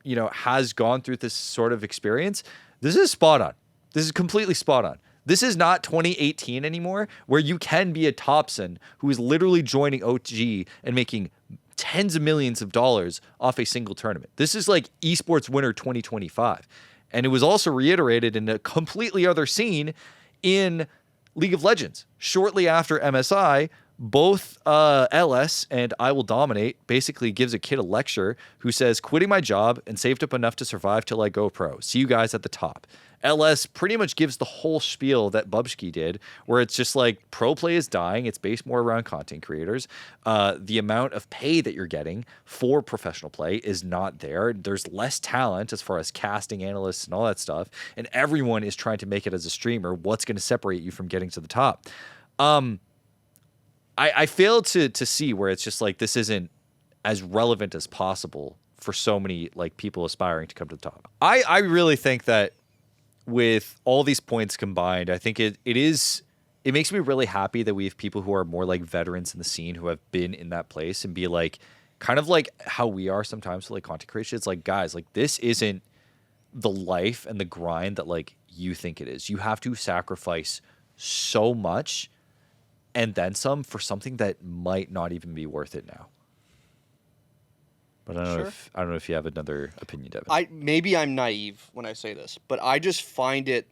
has gone through this sort of experience, this is spot on. This is completely spot on. This is not 2018 anymore, where you can be a Topson who is literally joining OG and making tens of millions of dollars off a single tournament. This is like esports winter 2025. And it was also reiterated in a completely other scene in League of Legends. Shortly after MSI, both LS and I Will Dominate basically gives a kid a lecture who says, quitting my job and saved up enough to survive till I go pro. See you guys at the top. LS pretty much gives the whole spiel that Bubzkji did, where it's just like pro play is dying. It's based more around content creators. The amount of pay that you're getting for professional play is not there. There's less talent as far as casting analysts and all that stuff. And everyone is trying to make it as a streamer. What's going to separate you from getting to the top? I fail to see where it's just like this isn't as relevant as possible for so many like people aspiring to come to the top. I really think that with all these points combined, I think it makes me really happy that we have people who are more like veterans in the scene who have been in that place and be like, kind of like how we are sometimes with like content creation. It's like, guys, like this isn't the life and the grind that like you think it is. You have to sacrifice so much and then some for something that might not even be worth it now. But I don't know if you have another opinion, Devin. Maybe I'm naive when I say this, but I just find it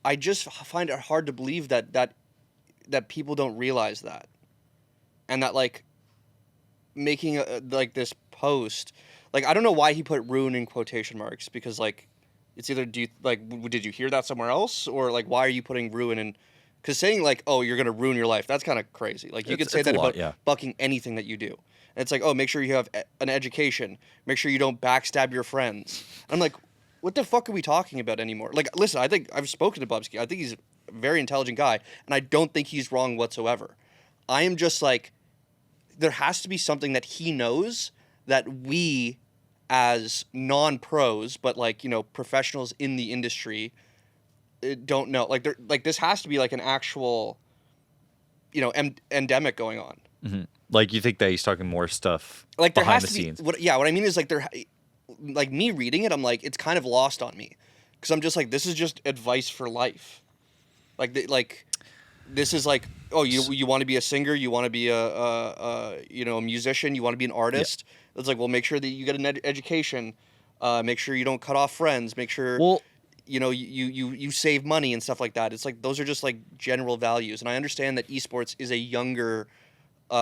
hard to believe that people don't realize that, and that like making like this post, like I don't know why he put ruin in quotation marks, because like it's either did you hear that somewhere else, or like why are you putting ruin Because saying like, oh, you're gonna ruin your life, that's kind of crazy. Like you could say that about bucking anything that you do. And it's like, oh, make sure you have an education. Make sure you don't backstab your friends. And I'm like, what the fuck are we talking about anymore? Like, listen, I think I've spoken to Bubzkji. I think he's a very intelligent guy, and I don't think he's wrong whatsoever. I am just like, there has to be something that he knows that we, as non-pros, but like, you know, professionals in the industry, don't know. Like this has to be like an actual, you know, endemic going on. Mm-hmm. Like you think that he's talking more stuff like there behind has the to scenes. Be, what I mean is like like me reading it, I'm like, it's kind of lost on me because I'm just like, this is just advice for life. Like this is like, oh, you want to be a singer, you want to be a you know, a musician, you want to be an artist. Yeah. It's like, well, make sure that you get an education, make sure you don't cut off friends, make sure you know you save money and stuff like that. It's like those are just like general values, and I understand that esports is a younger you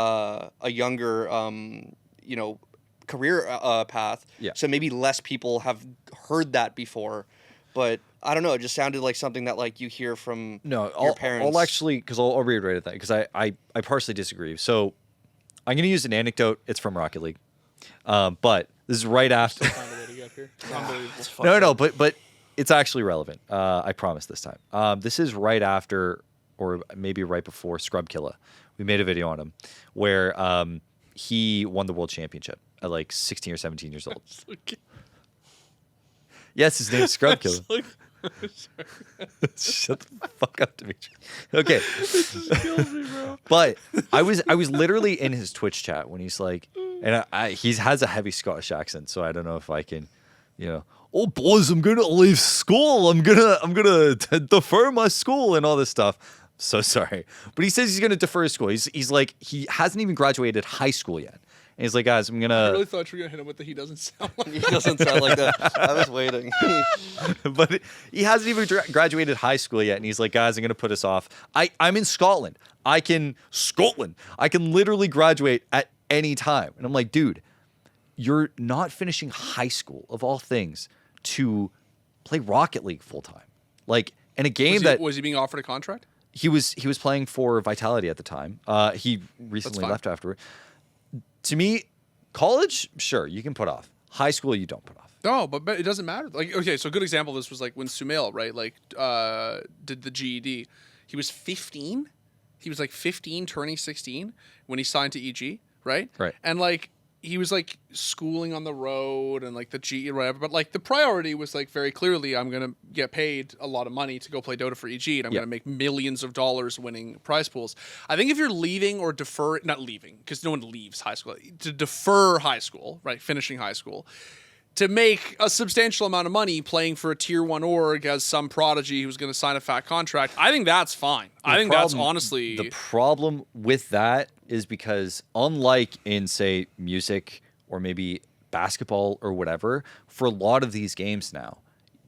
know, career path. Yeah. So maybe less people have heard that before, but I don't know. It just sounded like something that like you hear from your parents. I'll actually, because I'll reiterate that because I partially disagree. So I'm going to use an anecdote. It's from Rocket League, but this is right after. No, but it's actually relevant. I promise this time. This is right after, or maybe right before Scrubkilla. We made a video on him where he won the world championship at like 16 or 17 years old. Yes, his name's Scrubkilla. Shut the fuck up, Dimitri. Okay. This just kills me, bro. But I was literally in his Twitch chat when he's like, and he has a heavy Scottish accent, so I don't know if I can, you know, oh boys, I'm gonna leave school. I'm gonna defer my school and all this stuff. So sorry, but he says he's gonna defer his school. He's like, he hasn't even graduated high school yet. And he's like, guys, I'm gonna. I really thought you were gonna hit him with the he doesn't sound like. He doesn't sound like that. I was waiting. But he hasn't even graduated high school yet, and he's like, guys, I'm gonna put us off. I'm in Scotland. I can literally graduate at any time. And I'm like, dude, you're not finishing high school of all things to play Rocket League full time. Like in a game was he being offered a contract? He was playing for Vitality at the time. He recently left afterward. To me, college, sure, you can put off. High school, you don't put off. No, but it doesn't matter. Like, okay, so a good example of this was like when Sumail, right, like did the GED. He was 15. He was like 15, turning 16 when he signed to EG, right? Right. And like he was like schooling on the road and like the G or whatever, but like the priority was like very clearly, I'm gonna get paid a lot of money to go play Dota for EG, and I'm gonna make millions of dollars winning prize pools. I think if you're leaving or not leaving, because no one leaves high school, to defer high school, right, finishing high school, to make a substantial amount of money playing for a tier 1 org as some prodigy who's going to sign a fat contract, I think that's fine. I think that's honestly... The problem with that is because unlike in, say, music or maybe basketball or whatever, for a lot of these games now,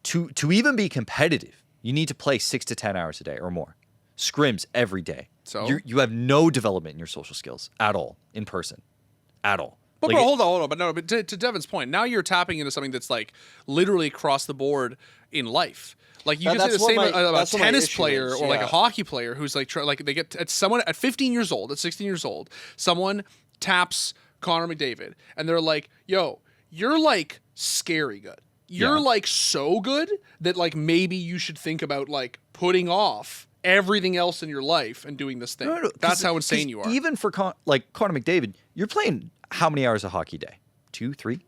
to even be competitive, you need to play 6 to 10 hours a day or more. Scrims every day. So you have no development in your social skills at all, in person. At all. But, like, hold on. But to Devin's point, now you're tapping into something that's like literally across the board in life. Like you can say the same about a tennis player or like a hockey player who's like like they get at someone at 15 years old, at 16 years old, someone taps Connor McDavid and they're like, "Yo, you're like scary good. You're like so good that like maybe you should think about like putting off everything else in your life and doing this thing." No, that's how insane you are. Even for like Connor McDavid, you're playing how many hours a hockey day? 2, 3?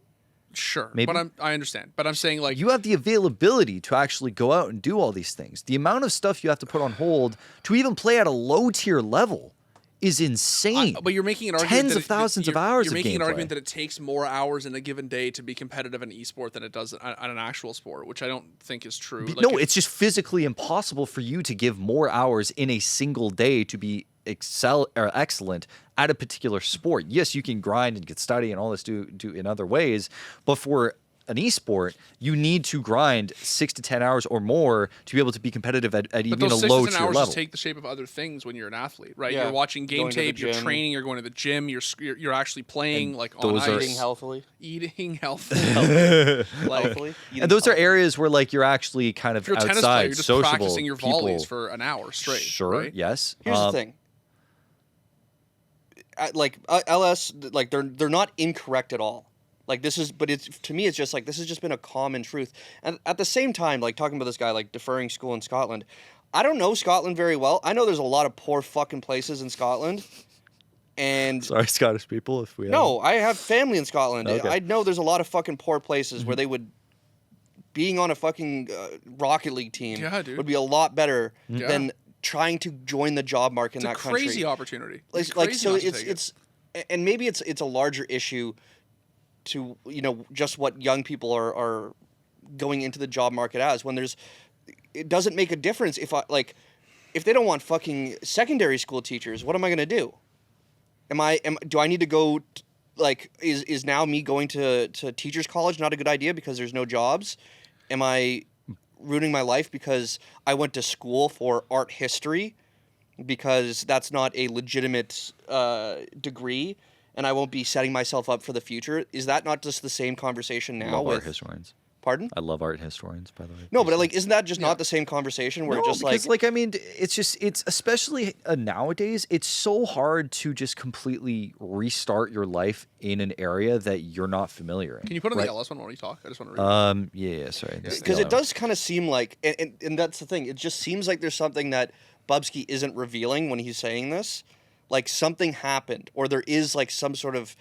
Sure, maybe. But I understand. But I'm saying like you have the availability to actually go out and do all these things. The amount of stuff you have to put on hold to even play at a low tier level is insane. But you're making an argument tens of thousands of hours. You're making an argument that it takes more hours in a given day to be competitive in esport than it does on an actual sport, which I don't think is true. No, it's just physically impossible for you to give more hours in a single day to be excellent at a particular sport. Yes, you can grind and get study and all this do in other ways, but for an esport, you need to grind 6 to 10 hours or more to be able to be competitive at even a those low 6 to 10 tier hours level. just take the shape of other things when you're an athlete, right? Yeah. You're watching game Going to the tape, you're gym. training, you're going to the gym, you're actually playing like on those are- ice. Eating healthily. Eating healthily. Like, Healthily. And those are areas where like you're actually kind of if you're a tennis outside, player, you're just sociable practicing your people. volleys for an hour straight. Sure. right? Yes. Here's the thing. LS, like they're not incorrect at all. Like this is, but it's to me, it's just like this has just been a common truth. And at the same time, like talking about this guy like deferring school in Scotland, I don't know Scotland very well. I know there's a lot of poor fucking places in Scotland. And Sorry, Scottish people. If we no, I have family in Scotland. Okay. I know there's a lot of fucking poor places where they would, being on a fucking Rocket League team Yeah, dude. would be a lot better Yeah. than trying to join the job market in It's a that country. crazy opportunity. It's Like crazy so not to it's take it. and maybe it's a larger issue to just what young people are going into the job market as when it doesn't make a difference if they don't want fucking secondary school teachers, what am I going to do? Do I need to go is now me going to teachers college not a good idea because there's no jobs? Am I ruining my life because I went to school for art history because that's not a legitimate degree and I won't be setting myself up for the future? Is that not just the same conversation I now love with art historians. Pardon? I love art historians, by the way. No, but isn't that just not the same conversation where No, just because, I mean, it's especially nowadays, it's so hard to just completely restart your life in an area that you're not familiar in. Can you put on right? the LS one while you talk? I just want to read Yeah, sorry. because it does kind of seem like, and that's the thing, it just seems like there's something that Bubzkji isn't revealing when he's saying this. Like something happened, or there is like some sort of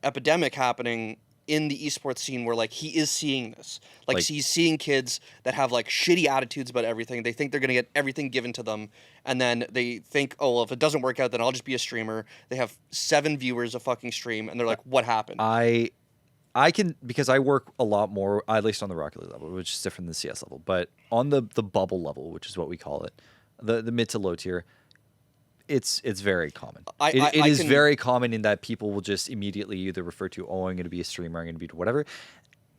epidemic happening in the esports scene where like he is seeing this. Like he's seeing kids that have like shitty attitudes about everything. They think they're going to get everything given to them. And then they think, oh, well, if it doesn't work out, then I'll just be a streamer. They have 7 viewers a fucking stream. And they're like, what happened? I can, because I work a lot more, at least on the Rocket League level, which is different than the CS level, but on the bubble level, which is what we call it, the mid to low tier, it's very common. It is very common in that people will just immediately either refer to, oh, I'm going to be a streamer, I'm going to be whatever.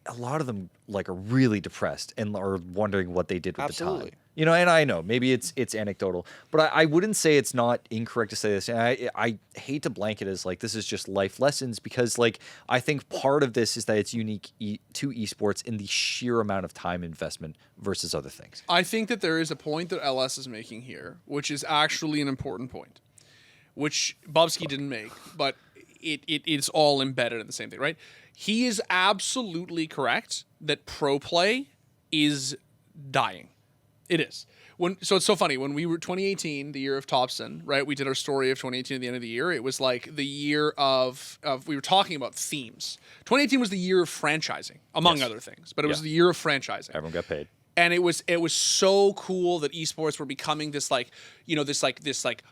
A lot of them like are really depressed and are wondering what they did with the time. And I know maybe it's anecdotal, but I wouldn't say it's not incorrect to say this. And I hate to blanket as like this is just life lessons because like I think part of this is that it's unique to esports in the sheer amount of time investment versus other things. I think that there is a point that LS is making here, which is actually an important point, which Bubzkji didn't make, but it is all embedded in the same thing, right? He is absolutely correct that pro play is dying. It is. So it's so funny. When we were 2018, the year of Topson, right? We did our story of 2018 at the end of the year. It was like the year of we were talking about themes. 2018 was the year of franchising, among other things, but it was the year of franchising. Everyone got paid. And it was so cool that esports were becoming this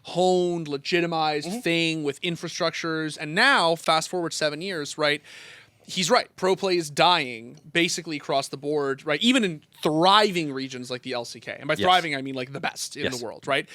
honed, legitimized thing with infrastructures. And now, fast forward 7 years, right? He's right. Pro play is dying basically across the board, right? Even in thriving regions like the LCK. And by thriving, I mean like the best in the world, right?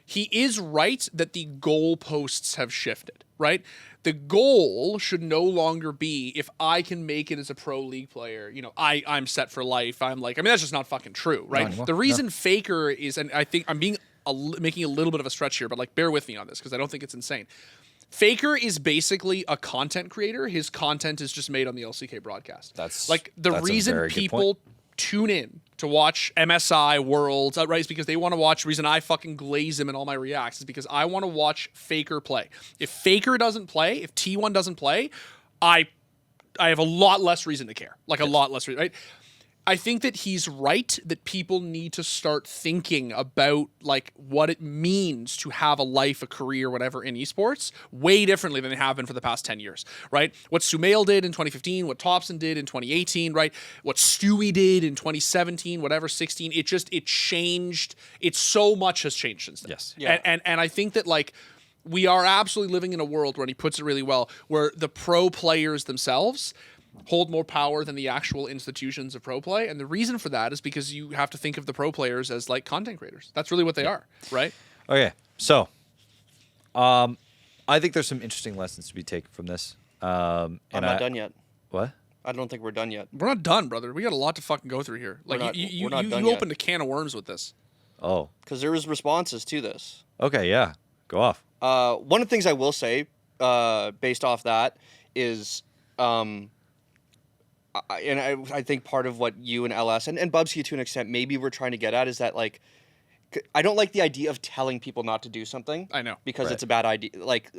He is right that the goalposts have shifted, right? The goal should no longer be if I can make it as a pro league player, I'm set for life. That's just not fucking true, right? The reason Faker is, and I think I'm making a little bit of a stretch here, but like bear with me on this because I don't think it's insane. Faker is basically a content creator. His content is just made on the LCK broadcast. That's the reason people tune in to watch MSI Worlds, right, is because they want to watch. The reason I fucking glaze him in all my reacts is because I want to watch Faker play. If Faker doesn't play, if T1 doesn't play, I have a lot less reason to care. A lot less reason, right? I think that he's right that people need to start thinking about what it means to have a life, a career, whatever in esports way differently than they have been for the past 10 years, right? What Sumail did in 2015, what Topson did in 2018, right? What Stewie did in 2017, whatever, 16, it changed. So much has changed since then. Yes. Yeah. And I think that we are absolutely living in a world where, and he puts it really well, where the pro players themselves hold more power than the actual institutions of pro play. And the reason for that is because you have to think of the pro players as content creators. That's really what they are, right? Okay. So, I think there's some interesting lessons to be taken from this. I'm not done yet. What? I don't think we're done yet. We're not done, brother. We got a lot to fucking go through here. Like, we're not done you yet. opened a can of worms with this. Oh. Because there was responses to this. Okay, yeah. Go off. One of the things I will say, based off that, is, I think part of what you and LS and Bubzkji to an extent maybe we're trying to get at is that, like, I don't like the idea of telling people not to do something. I know. Because Right. it's a bad idea. Like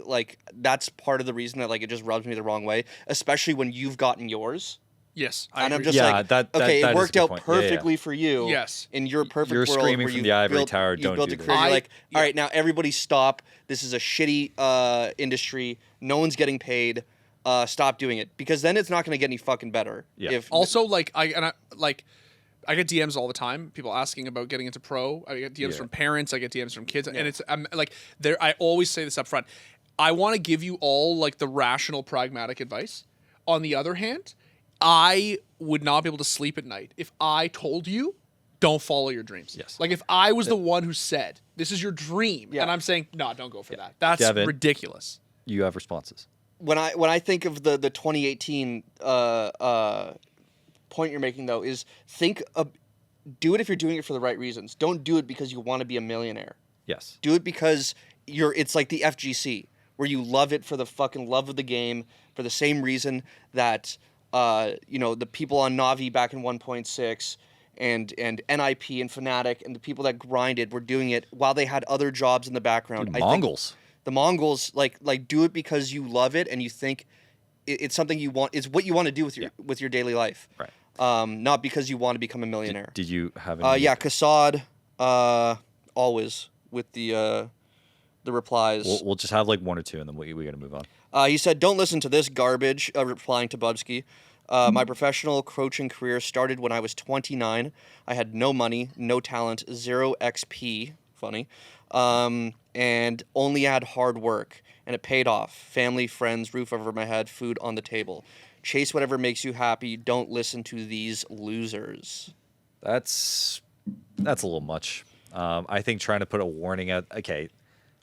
that's part of the reason that, like, it just rubs me the wrong way, especially when you've gotten yours. Yes, And I'm agree. just Yeah, like, that okay, is it a worked good out point. Yeah, yeah. perfectly for you. Yes. In your perfect You're world screaming where from you the ivory built, tower, you don't built do a this. career. You're like, Yeah. all right, now everybody stop. This is a shitty industry. No one's getting paid. Stop doing it, because then it's not going to get any fucking better. Yeah. If Also, I get DMs all the time. People asking about getting into pro. I get DMs Yeah. from parents. I get DMs from kids, and it's like there. I always say this up front. I want to give you all like the rational, pragmatic advice. On the other hand, I would not be able to sleep at night if I told you don't follow your dreams. Yes. Like if I was the one who said this is your dream, Yeah. and I'm saying no, don't go for that. That's Devin. ridiculous. You have responses. when I think of the 2018 point you're making, though, is do it if you're doing it for the right reasons. Don't do it because you want to be a millionaire. Yes. Do it because it's like the FGC, where you love it for the fucking love of the game, for the same reason that the people on Navi back in 1.6 and NIP and Fnatic and the people that grinded were doing it while they had other jobs in the background. Dude, I think Mongols. the Mongols like do it because you love it and you think it's something you want. It's what you want to do with your daily life. Right. Not because you want to become a millionaire. Did you have any? Yeah, Kassad, always with the replies. We'll just have like one or two, and then we got to move on. He said, "Don't listen to this garbage," replying to Bubzkji. My professional coaching career started when I was 29. I had no money, no talent, 0 XP, funny, and only had hard work, and it paid off. Family, friends, roof over my head, food on the table. Chase whatever makes you happy. Don't listen to these losers. That's a little much. I think trying to put a warning out. Okay,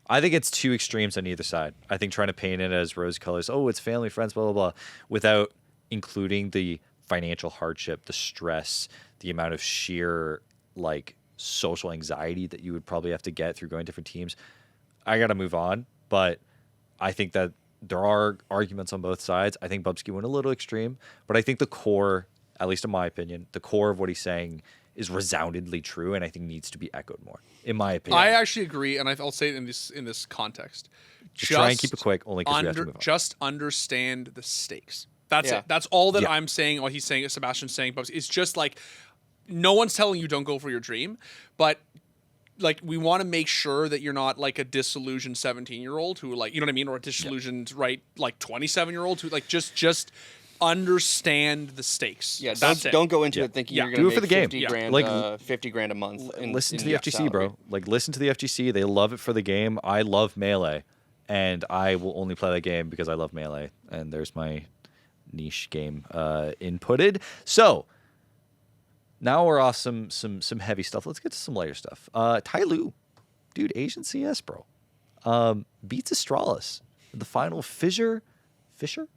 I think it's two extremes on either side. I think trying to paint it as rose colors. Oh, it's family, friends, blah blah blah, without including the financial hardship, the stress, the amount of sheer like social anxiety that you would probably have to get through going to different teams. I got to move on, but I think that there are arguments on both sides. I think Bubzkji went a little extreme, but I think the core, at least in my opinion, the core of what he's saying is resoundingly true, and I think needs to be echoed more, in my opinion. I actually agree, and I'll say it in this context. Just try and keep it quick, only because we have to move on. Just understand the stakes. That's Yeah. it. That's all that Yeah. I'm saying. What he's saying, Sebastian's saying, Bubzkji. It's just like no one's telling you don't go for your dream, but like we want to make sure that you're not like a disillusioned 17-year-old who like, you know what I mean, or a disillusioned right like 27-year-old who like just understand the stakes. Yeah, That's it. don't go into Yeah. it thinking Yeah. you're Do going it to for make the game. 50 Yeah. grand, Like, 50 grand a month. Listen to the in FGC, salary. bro. Like, listen to the FGC. They love it for the game. I love Melee, and I will only play that game because I love Melee. And there's my niche game inputted. So now we're off some heavy stuff. Let's get to some lighter stuff. Tyloo, dude, Asian CS, bro, beats Astralis in the final Fissure. The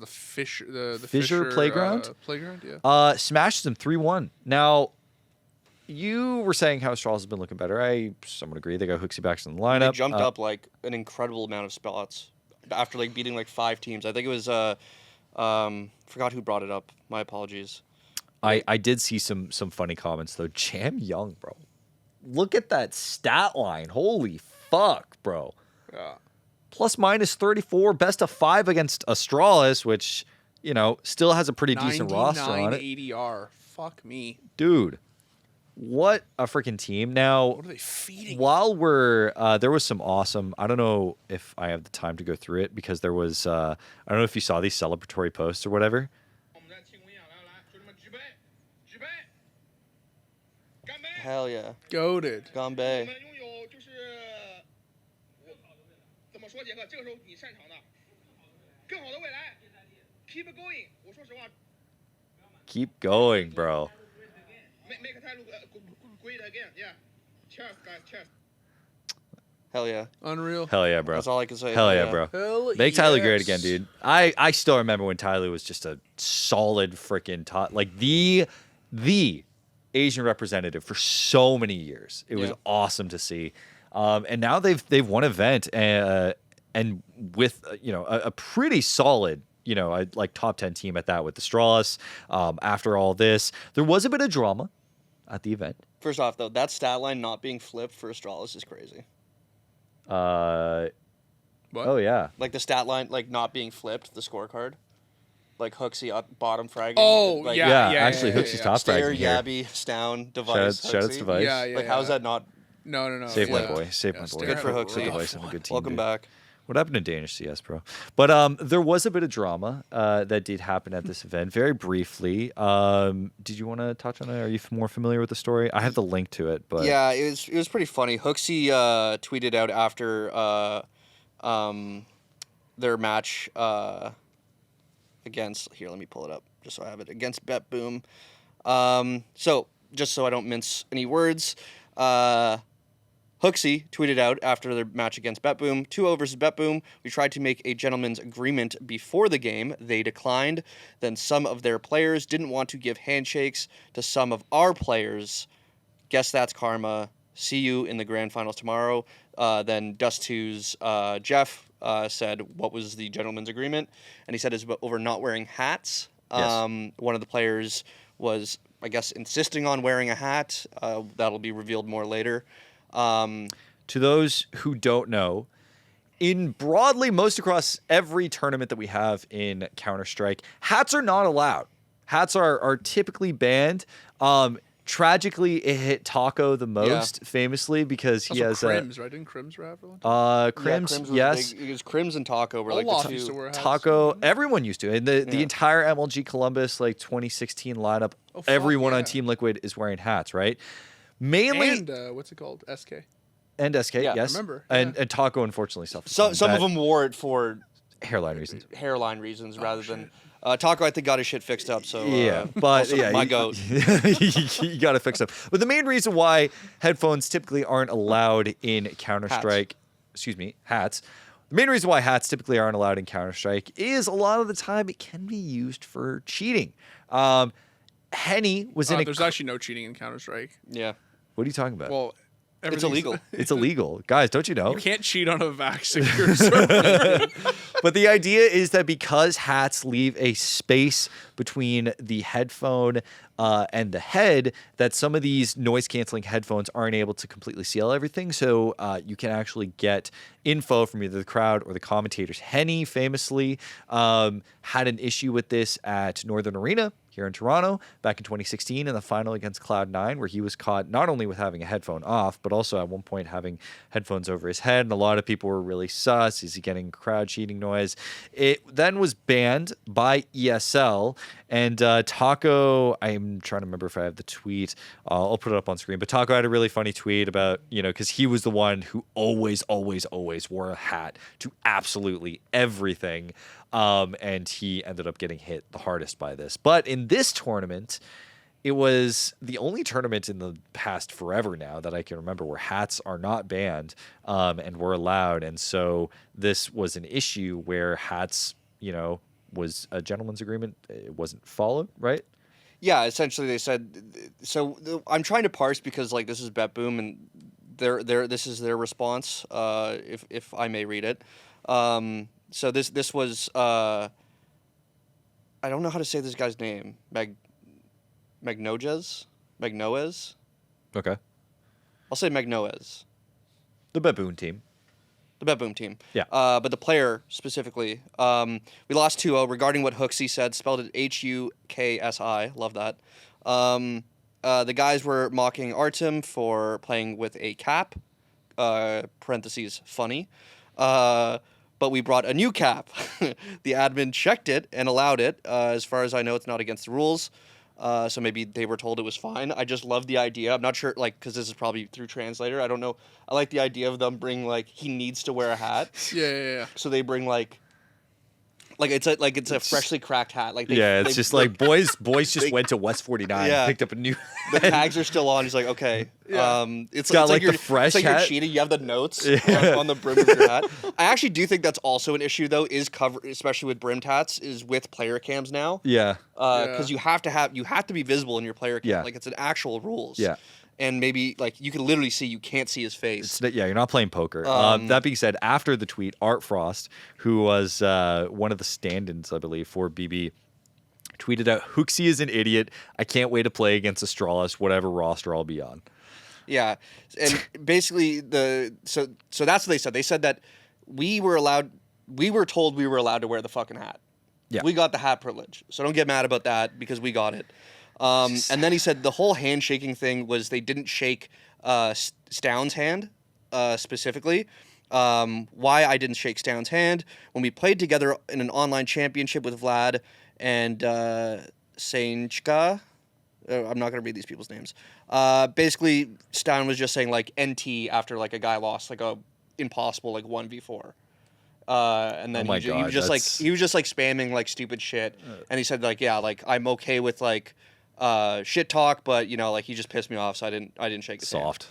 Fissure Fissure playground? Playground, yeah. Smashed them 3-1. Now, you were saying how Astralis has been looking better. I somewhat agree. They got Hooksy backs in the lineup. They jumped up like an incredible amount of spots after like beating like 5 teams. I think it was forgot who brought it up. My apologies. I did see some funny comments though. Jam Young, bro. Look at that stat line. Holy fuck, bro. Yeah. Plus minus 34, best of 5 against Astralis, which, you know, still has a pretty decent roster on it. ADR. Fuck me. Dude, what a freaking team. Now, What are they feeding? while we're there was some awesome, I don't know if I have the time to go through it because there was I don't know if you saw these celebratory posts or whatever. Hell yeah, Goated. Gombe. 怎么说，杰克？这个时候你擅长的，更好的未来，keep going。我说实话 Keep going, bro.，make Tyloo great again. Yeah. Cheers, guys. Cheers. Hell yeah. Unreal. Hell yeah, bro. That's all I can say. Hell yeah, bro. Hell Make Tyloo yes. great again, dude. I still remember when Tyloo was just a solid freaking top, like the Asian representative for so many years. It was awesome to see. And now they've won event and with a pretty solid like top 10 team at that with Astralis. After all this, there was a bit of drama at the event. First off, though, that stat line not being flipped for Astralis is crazy. What? Oh yeah. Like the stat line, like not being flipped, the scorecard. Like Hooksy up bottom fragging. Oh, like, yeah. Actually, Hooksy's top Stair, fragging here. Yabby, Stown, Device. Shout outs Hooksy. Device. Yeah. Like, how's that not? No. Save my yeah. boy. Save my boy. Stair Good for had a Hooksy. rough Device on a good team. Welcome dude. back. What happened to Danish CS, bro? But there was a bit of drama that did happen at this event, very briefly. Did you want to touch on it? Are you more familiar with the story? I have the link to it, but Yeah, it was pretty funny. Hooksy tweeted out after their match against. Here, let me pull it up just so I have it against Bet Boom. So just so I don't mince any words. Hooksy tweeted out after their match against BetBoom, 2-0 versus BetBoom. We tried to make a gentleman's agreement before the game. They declined. Then some of their players didn't want to give handshakes to some of our players. Guess that's karma. See you in the grand finals tomorrow. Then Dust2's Jeff said, what was the gentleman's agreement? And he said it's over not wearing hats. Yes. One of the players was, I guess, insisting on wearing a hat. That'll be revealed more later. To those who don't know, in broadly most across every tournament that we have in Counter-Strike, hats are not allowed. Hats are typically banned. Tragically, it hit Taco the most, famously, because he has Crims, right? Didn't Crims have one? Crims, was yes. big. It was Crims and Taco were like Olaf the used to two. wear hats. Taco, everyone used to. And the entire MLG Columbus, like 2016 lineup, Oh, fuck, everyone on yeah. Team Liquid is wearing hats, right? Mainly, And what's it called? SK. and SK, Yeah, yes. remember, And yeah. Taco, unfortunately, suffered Some from of that them wore it for hairline reasons. hairline reasons rather than Taco. I think got his shit fixed up. So But also yeah, my you, goat. you got to fix them. But the main reason why headphones typically aren't allowed in Counter-Strike, hats. The main reason why hats typically aren't allowed in Counter-Strike is a lot of the time it can be used for cheating. Henny was in a. There's actually no cheating in Counter-Strike. Yeah, What are you talking about? Well, it's everything's- illegal. It's illegal, guys. Don't you know? You can't cheat on a vac secure server. But the idea is that because hats leave a space between the headphone and the head, that some of these noise-canceling headphones aren't able to completely seal everything. So you can actually get info from either the crowd or the commentators. Henny famously had an issue with this at Northern Arena here in Toronto back in 2016 in the final against Cloud9, where he was caught not only with having a headphone off, but also at one point having headphones over his head. And a lot of people were really sus. Is he getting crowd cheating noise? It then was banned by ESL. And Taco, I'm trying to remember if I have the tweet. I'll put it up on screen. But Taco had a really funny tweet about, because he was the one who always wore a hat to absolutely everything. And he ended up getting hit the hardest by this. But in this tournament, it was the only tournament in the past forever now that I can remember where hats are not banned and were allowed. And so this was an issue where hats, was a gentleman's agreement. It wasn't followed, right? Yeah, essentially they said. So I'm trying to parse because like this is BetBoom and this is their response. If I may read it. So this was I don't know how to say this guy's name. Magnoez. Okay. I'll say Magnoez. The Baboon team. The BetBoom team. Yeah. But the player specifically, we lost 2-0 regarding what Hooksy said, spelled it Huksi. Love that. The guys were mocking Artem for playing with a cap, parentheses, funny. But we brought a new cap. The admin checked it and allowed it. As far as I know, it's not against the rules. So maybe they were told it was fine. I just love the idea. I'm not sure, because this is probably through translator. I don't know. I like the idea of them bring, he needs to wear a hat. Yeah. So they bring, Like it's a freshly cracked hat. Like it's just like boys just went to West 49, picked up a new. The tags are still on. He's like, okay. It's got like the fresh it's like hat. you're cheating. You have the notes on the brim of your hat. I actually do think that's also an issue though. Is cover, especially with brimmed hats, is with player cams now. Yeah. Because you have to be visible in your player cam. Yeah. Like it's an actual rules. Yeah. And maybe like you can literally see, you can't see his face. You're not playing poker. That being said, after the tweet, Art Frost, who was one of the stand-ins, I believe, for BB, tweeted out, "Hooksy is an idiot. I can't wait to play against Astralis, whatever roster I'll be on." Yeah, and basically so that's what they said. They said that we were told we were allowed to wear the fucking hat. Yeah. We got the hat privilege. So don't get mad about that because we got it. And then he said the whole handshaking thing was they didn't shake Stound's hand specifically. Why I didn't shake Stound's hand. When we played together in an online championship with Vlad and Sainchka, I'm not going to read these people's names. Basically, Stound was just saying like NT after like a guy lost like a impossible like 1v4. And then he was just like spamming like stupid shit. And he said like, yeah, like I'm okay with like shit talk, but you know, like he just pissed me off, so I didn't shake his hand. Soft.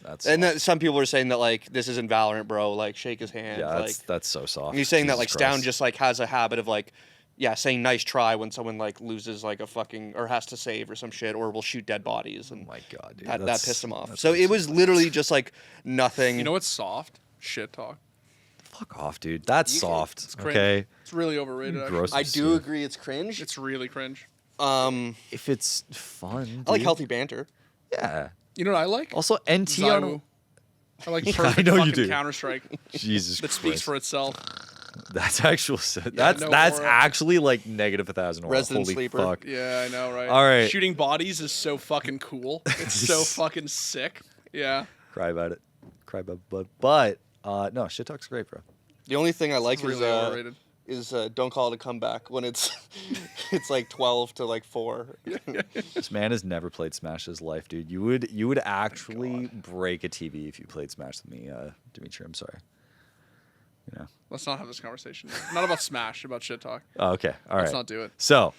That's and soft. then some people were saying that like this isn't Valorant, bro. Like shake his hand. Yeah, like, that's so soft. and he's saying that like Jesus Stound Christ. just like has a habit of like, yeah, saying nice try when someone like loses like a fucking or has to save or some shit or will shoot dead bodies. And Oh my God, dude. that pissed him off. So it was literally just like nothing. You know what's soft? Shit talk. Fuck off, dude. That's soft. It's cringe. Okay. It's really overrated. Actually. Gross. I do agree, it's cringe. It's really cringe. If it's fun. I like dude. healthy banter. Yeah. You know what I like? Also, NT on. Zywu. I like I perfect know you fucking do. Counter-Strike Jesus that Christ. speaks for itself. That's actual. That's no that's aura. actually like negative 1,000 aura. Resident Holy sleeper. fuck. Yeah, I know, right? All right. Shooting bodies is so fucking cool. It's so fucking sick. Yeah. Cry about it. Cry about it. But no, shit talk's great, bro. The only thing I like It's really overrated. is don't call it a comeback when it's it's like 12 to like 4. This man has never played Smash in his life, dude. You would actually break a TV if you played Smash with me, Dimitri. I'm sorry. You know. Let's not have this conversation. Not about Smash, about shit talk. Oh, okay. All right. Let's not do it. So,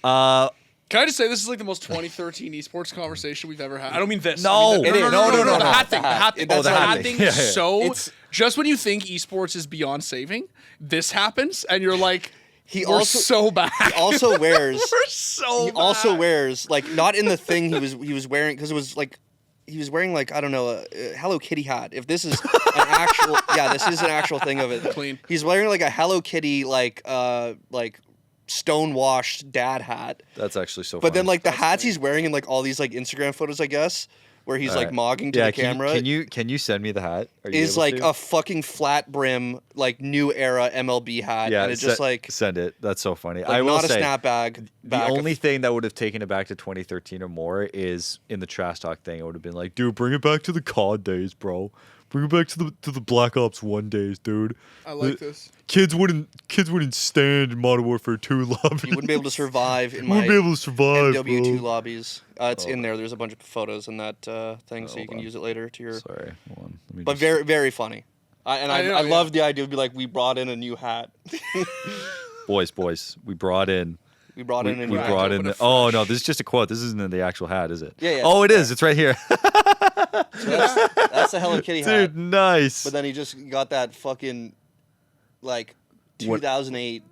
Can I just say this is like the most 2013 esports conversation we've ever had? I don't mean this. No. I mean It is. No. The hat thing. The hat thing. Oh, The the hat hat thing. thing. Yeah, yeah. So It's- just when you think esports is beyond saving, this happens, and you're like, He we're also- so bad. He also wears We're so he bad. also wears like not in the thing he was wearing because it was like he was wearing like I don't know a Hello Kitty hat. If this is an actual this is an actual thing of it. Clean. He's wearing like a Hello Kitty like stonewashed dad hat. that's actually so. But then funny. like the hats he's wearing in like all these like Instagram photos, I guess, where he's like mogging to the camera. Can you send me the hat? Are you is able like to? a fucking flat brim, like new era MLB hat, Yeah, and it's just like send it. That's so funny. like I will not a say, snapback. the only thing that would have taken it back to 2013 or more is in the trash talk thing. It would have been like, dude, bring it back to the COD days, bro. Bring it back to the Black Ops 1 days, dude. I like this. Kids wouldn't stand in Modern Warfare 2 lobbies. You wouldn't be able to survive in my wouldn't be able to survive, MW2 bro. lobbies. It's in there. There's a bunch of photos in that thing, so you can on. use it later to your. Sorry, hold on. Let me But just- very very funny. I know, I yeah. love the idea of be like we brought in a new hat. boys, we brought in. We brought in a new We hat. brought in. Open it Oh no, this is just a quote. This isn't the actual hat, is it? Yeah, yeah. Oh, it is. It's right here, So that's a Hello Kitty hat. dude. Nice. But then he just got that fucking like 2008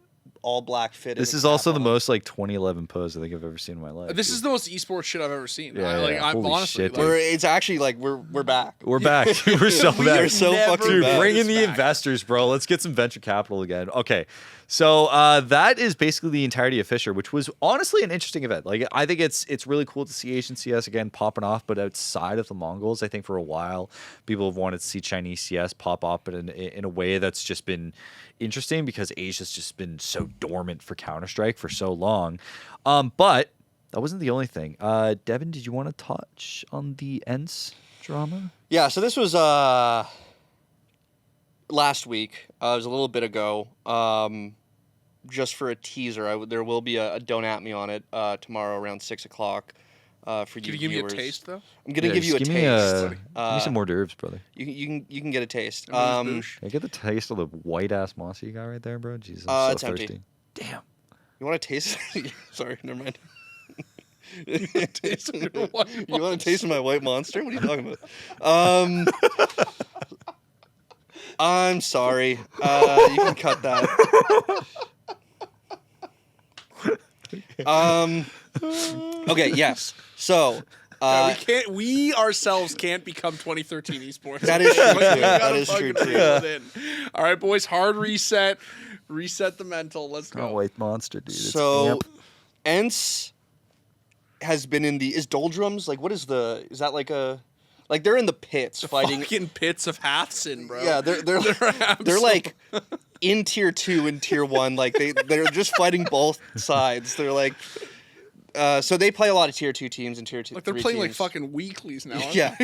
all black fit. This and is a cap also the on. most like 2011 pose I think I've ever seen in my life. This dude. is the most esports shit I've ever seen. Yeah, I'm holy honestly shit, like, dude. It's actually like we're back. We're back. We're so We back. are so Never fucking Dude, back. bring in This the back. investors, bro. Let's get some venture capital again. Okay. So that is basically the entirety of Fisher, which was honestly an interesting event. Like I think it's really cool to see Asian CS again popping off, but outside of the Mongols, I think for a while people have wanted to see Chinese CS pop up in a way that's just been interesting because Asia's just been so dormant for Counter-Strike for so long. But that wasn't the only thing. Devin, did you want to touch on the ENCE drama? Yeah, so this was last week. It was a little bit ago. Just for a teaser, there will be a Don't At Me on it tomorrow around 6 o'clock. for Can you you give me a viewers. taste though? I'm gonna give you a give taste. Me give me some more d'oeuvres, brother. You can get a taste. Boosh. Can I get the taste of the white ass monster you got right there, bro? Jesus, I'm it's so empty. thirsty. Damn. You want to taste? Sorry, never mind. Taste of your white You want to taste of my white monster? What are you talking about? I'm sorry. You can cut that. Okay. Yes. So. We ourselves can't become 2013 esports. That is true. Like, we Too. gotta That is fucking true too. reel it in. All right, boys. Hard reset. Reset the mental. Let's Oh, go. white monster, dude. It's So, amp. ENCE has been in the doldrums. Like, what is that like a? Like they're in the pits fighting. Fucking pits of Hathsin, bro. Yeah, they're like in tier 2 and tier 1. Like they're just fighting both sides. They're like, so they play a lot of tier 2 teams and tier 2. Like they're playing like fucking weeklies now. Aren't Yeah.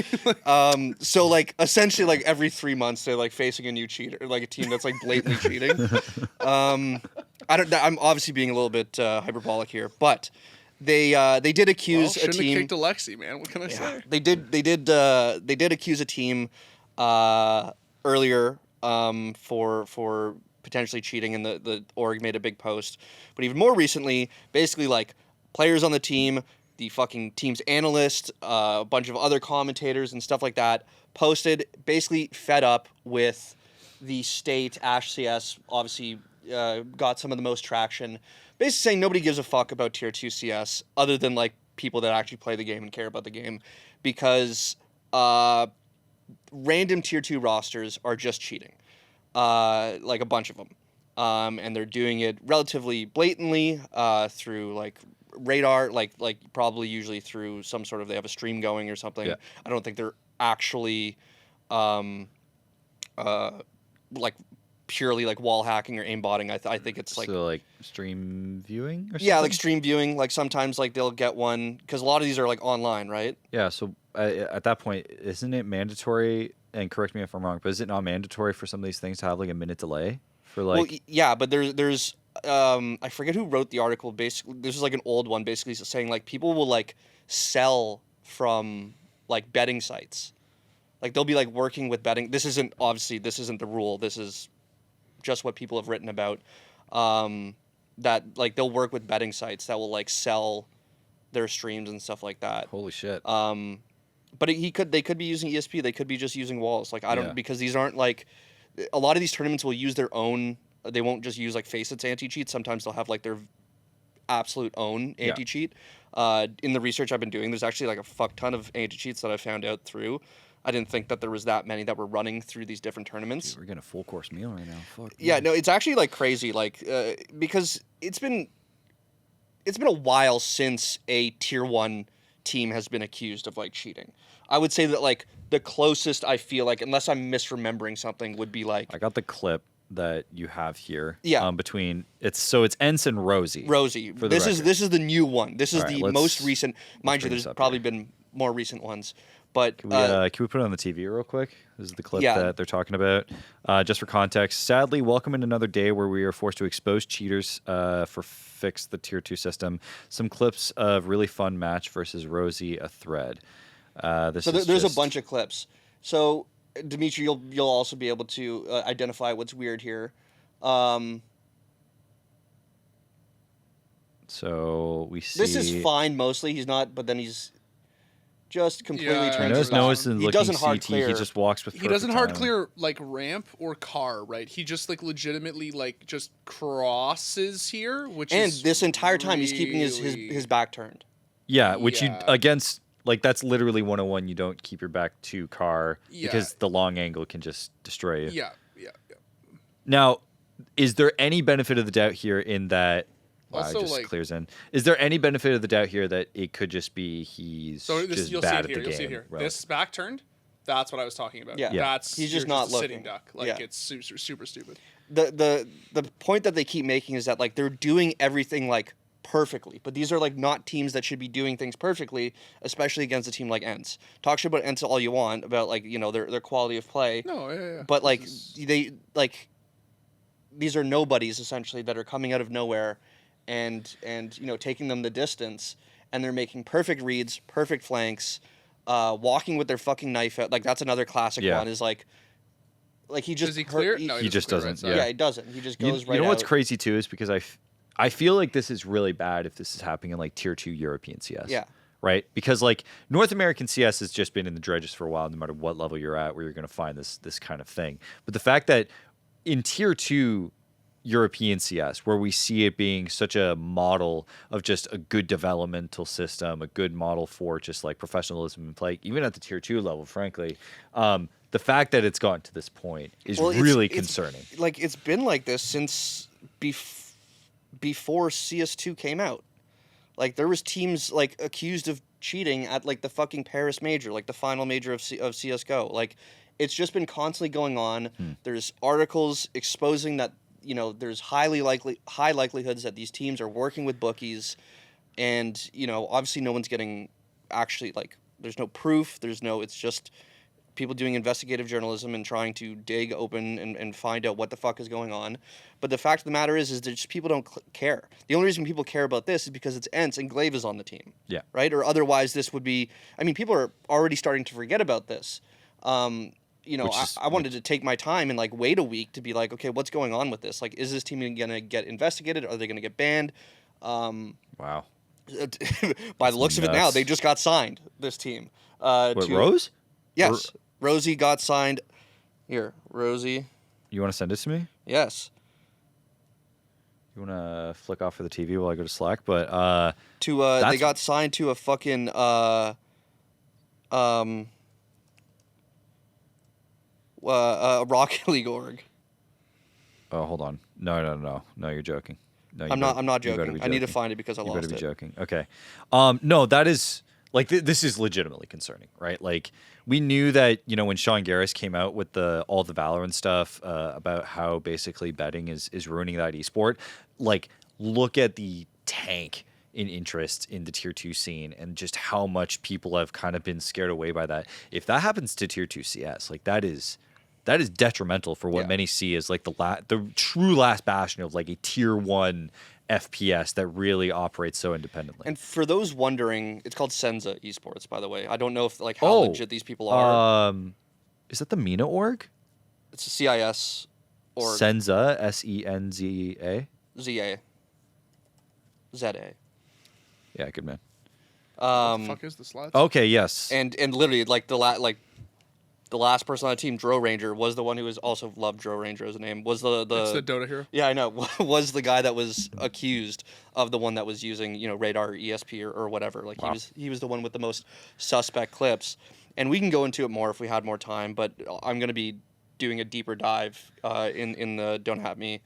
they? So like essentially like every 3 months they're like facing a new cheater, like a team that's like blatantly cheating. I'm obviously being a little bit hyperbolic here, but they did accuse a shouldn't team. have kicked Alexi, man. What can I say? They did accuse a team earlier for potentially cheating, and the org made a big post. But even more recently, basically like players on the team, the fucking team's analyst, a bunch of other commentators and stuff like that posted, basically fed up with the state. AshCS obviously got some of the most traction, basically saying nobody gives a fuck about tier 2 CS other than like people that actually play the game and care about the game, because random tier 2 rosters are just cheating, like a bunch of them, and they're doing it relatively blatantly through like radar, like probably usually through some sort of, they have a stream going or something. Yeah. I don't think they're actually like purely like wall hacking or aimbotting. I think it's like, so like stream viewing or something? yeah, like stream viewing. Like sometimes like they'll get one, because a lot of these are like online, right? Yeah, so at that point, isn't it mandatory, and correct me if I'm wrong, but is it not mandatory for some of these things to have like a minute delay for like... Well, yeah, but there's I forget who wrote the article. Basically, this is like an old one, basically saying like people will like sell from like betting sites. Like they'll be like working with betting. This isn't the rule. This is just what people have written about. That like they'll work with betting sites that will like sell their streams and stuff like that. Holy shit. But they could be using ESP. They could be just using walls. Like I don't, Yeah. because these aren't like, a lot of these tournaments will use their own. They won't just use like Facet's anti-cheat. Sometimes they'll have like their absolute own anti-cheat. In the research I've been doing, there's actually like a fuck ton of anti-cheats that I found out through. I didn't think that there was that many that were running through these different tournaments. Dude, we're getting a full course meal right now. Fuck. Yeah, man. no, it's actually like crazy, like because it's been a while since a tier 1 team has been accused of like cheating. I would say that like the closest I feel like, unless I'm misremembering something, would be like I got the clip that you have here. Yeah. Between it's ENCE and Rosie. Rosie. For the This record. is the new one. This is All right, the let's- most recent. Mind you, bring there's this up probably here. been more recent ones, but Can we put it on the TV real quick? This is the clip Yeah. that they're talking about. Just for context, sadly, welcome in another day where we are forced to expose cheaters for fix the tier 2 system. Some clips of really fun match versus Rosie, a thread. There's a bunch of clips. So Dimitri, you'll also be able to identify what's weird here. So we see. This is fine mostly. He's not, but then he's just completely Yeah, I turned know his his back. nose isn't He looking doesn't hard CT. clear. He just walks with. He doesn't perfect hard timing. clear like ramp or car, right? He just like legitimately like just crosses here, which And is this entire time he's keeping really- his back turned. Yeah, which you Yeah. against like that's literally 101. You don't keep your back to car Yeah. because the long angle can just destroy you. Yeah. Now, is there any benefit of the doubt here in that? Wow, Also, it just like- clears in. Is there any benefit of the doubt here that it could just be he's So this, just you'll see bad it at here. the You'll see game? it here. Right? This back turned. That's what I was talking about. Yeah. Yeah. That's He's just you're not a sitting looking. duck. Like Yeah. it's super stupid. The point that they keep making is that like they're doing everything like perfectly, but these are like not teams that should be doing things perfectly, especially against a team like ENCE. Talk shit about ENCE all you want about like their quality of play, No, yeah. but like This is- they like these are nobodies essentially that are coming out of nowhere and taking them the distance. and they're making perfect reads, perfect flanks, walking with their fucking knife out. Like that's another classic one. Is like he just does he clear? No, he just doesn't. Right yeah, he doesn't. He just goes right. You know what's out. crazy too is because I feel like this is really bad if this is happening in like tier 2 European CS. Yeah. Right? Because like North American CS has just been in the dredges for a while, no matter what level you're at, where you're going to find this kind of thing. But the fact that in tier 2 European CS, where we see it being such a model of just a good developmental system, a good model for just like professionalism in play, even at the tier 2 level, frankly, the fact that it's gotten to this point is really concerning. Like it's been like this since before CS2 came out. Like there was teams like accused of cheating at like the fucking Paris major, like the final major of CS:GO. Like it's just been constantly going on. There's articles exposing that, you know, there's high likelihoods that these teams are working with bookies, and you know, obviously no one's getting actually like there's no proof. It's just people doing investigative journalism and trying to dig open and find out what the fuck is going on. But the fact of the matter is that just people don't care. The only reason people care about this is because it's ENCE and Gabe is on the team. Yeah. Right? Or otherwise this would be... I mean, people are already starting to forget about this. You know, I wanted to take my time and, like, wait a week to be like, okay, what's going on with this? Like, is this team going to get investigated? Are they going to get banned? Wow. By the looks of it now, they just got signed, this team. Rose? Yes. Rosie got signed. Here, Rosie. You want to send it to me? Yes. You want to flick off for the TV while I go to Slack? But they got signed to a fucking Rocket League org. Oh, hold on. No, you're joking. No, I'm not joking. I need to find it because I lost it. You better be joking. Okay. No, that is like this is legitimately concerning, right? Like we knew that, you know, when Sean Garris came out with all the Valorant stuff about how basically betting is ruining that esport. Like, look at the tank in interest in the tier 2 scene and just how much people have kind of been scared away by that. If that happens to tier 2 CS, like that is detrimental for what many see as like the true last bastion of like a tier 1 FPS that really operates so independently. And for those wondering, it's called ENCE Esports, by the way. I don't know if like how legit these people are. Is that the MENA org? It's a CIS org. ENCE, SENZA. ZA. Yeah, good man. What the fuck is the slots? Okay, yes. And literally like the last person on the team, Dro Ranger, was the one who was also loved Dro Ranger as a name. Was the It's the Dota hero? Yeah, I know. Was the guy that was accused of the one that was using, you know, Radar ESP or whatever. Like he was the one with the most suspect clips. And we can go into it more if we had more time, but I'm going to be doing a deeper dive in the Don't Have Me.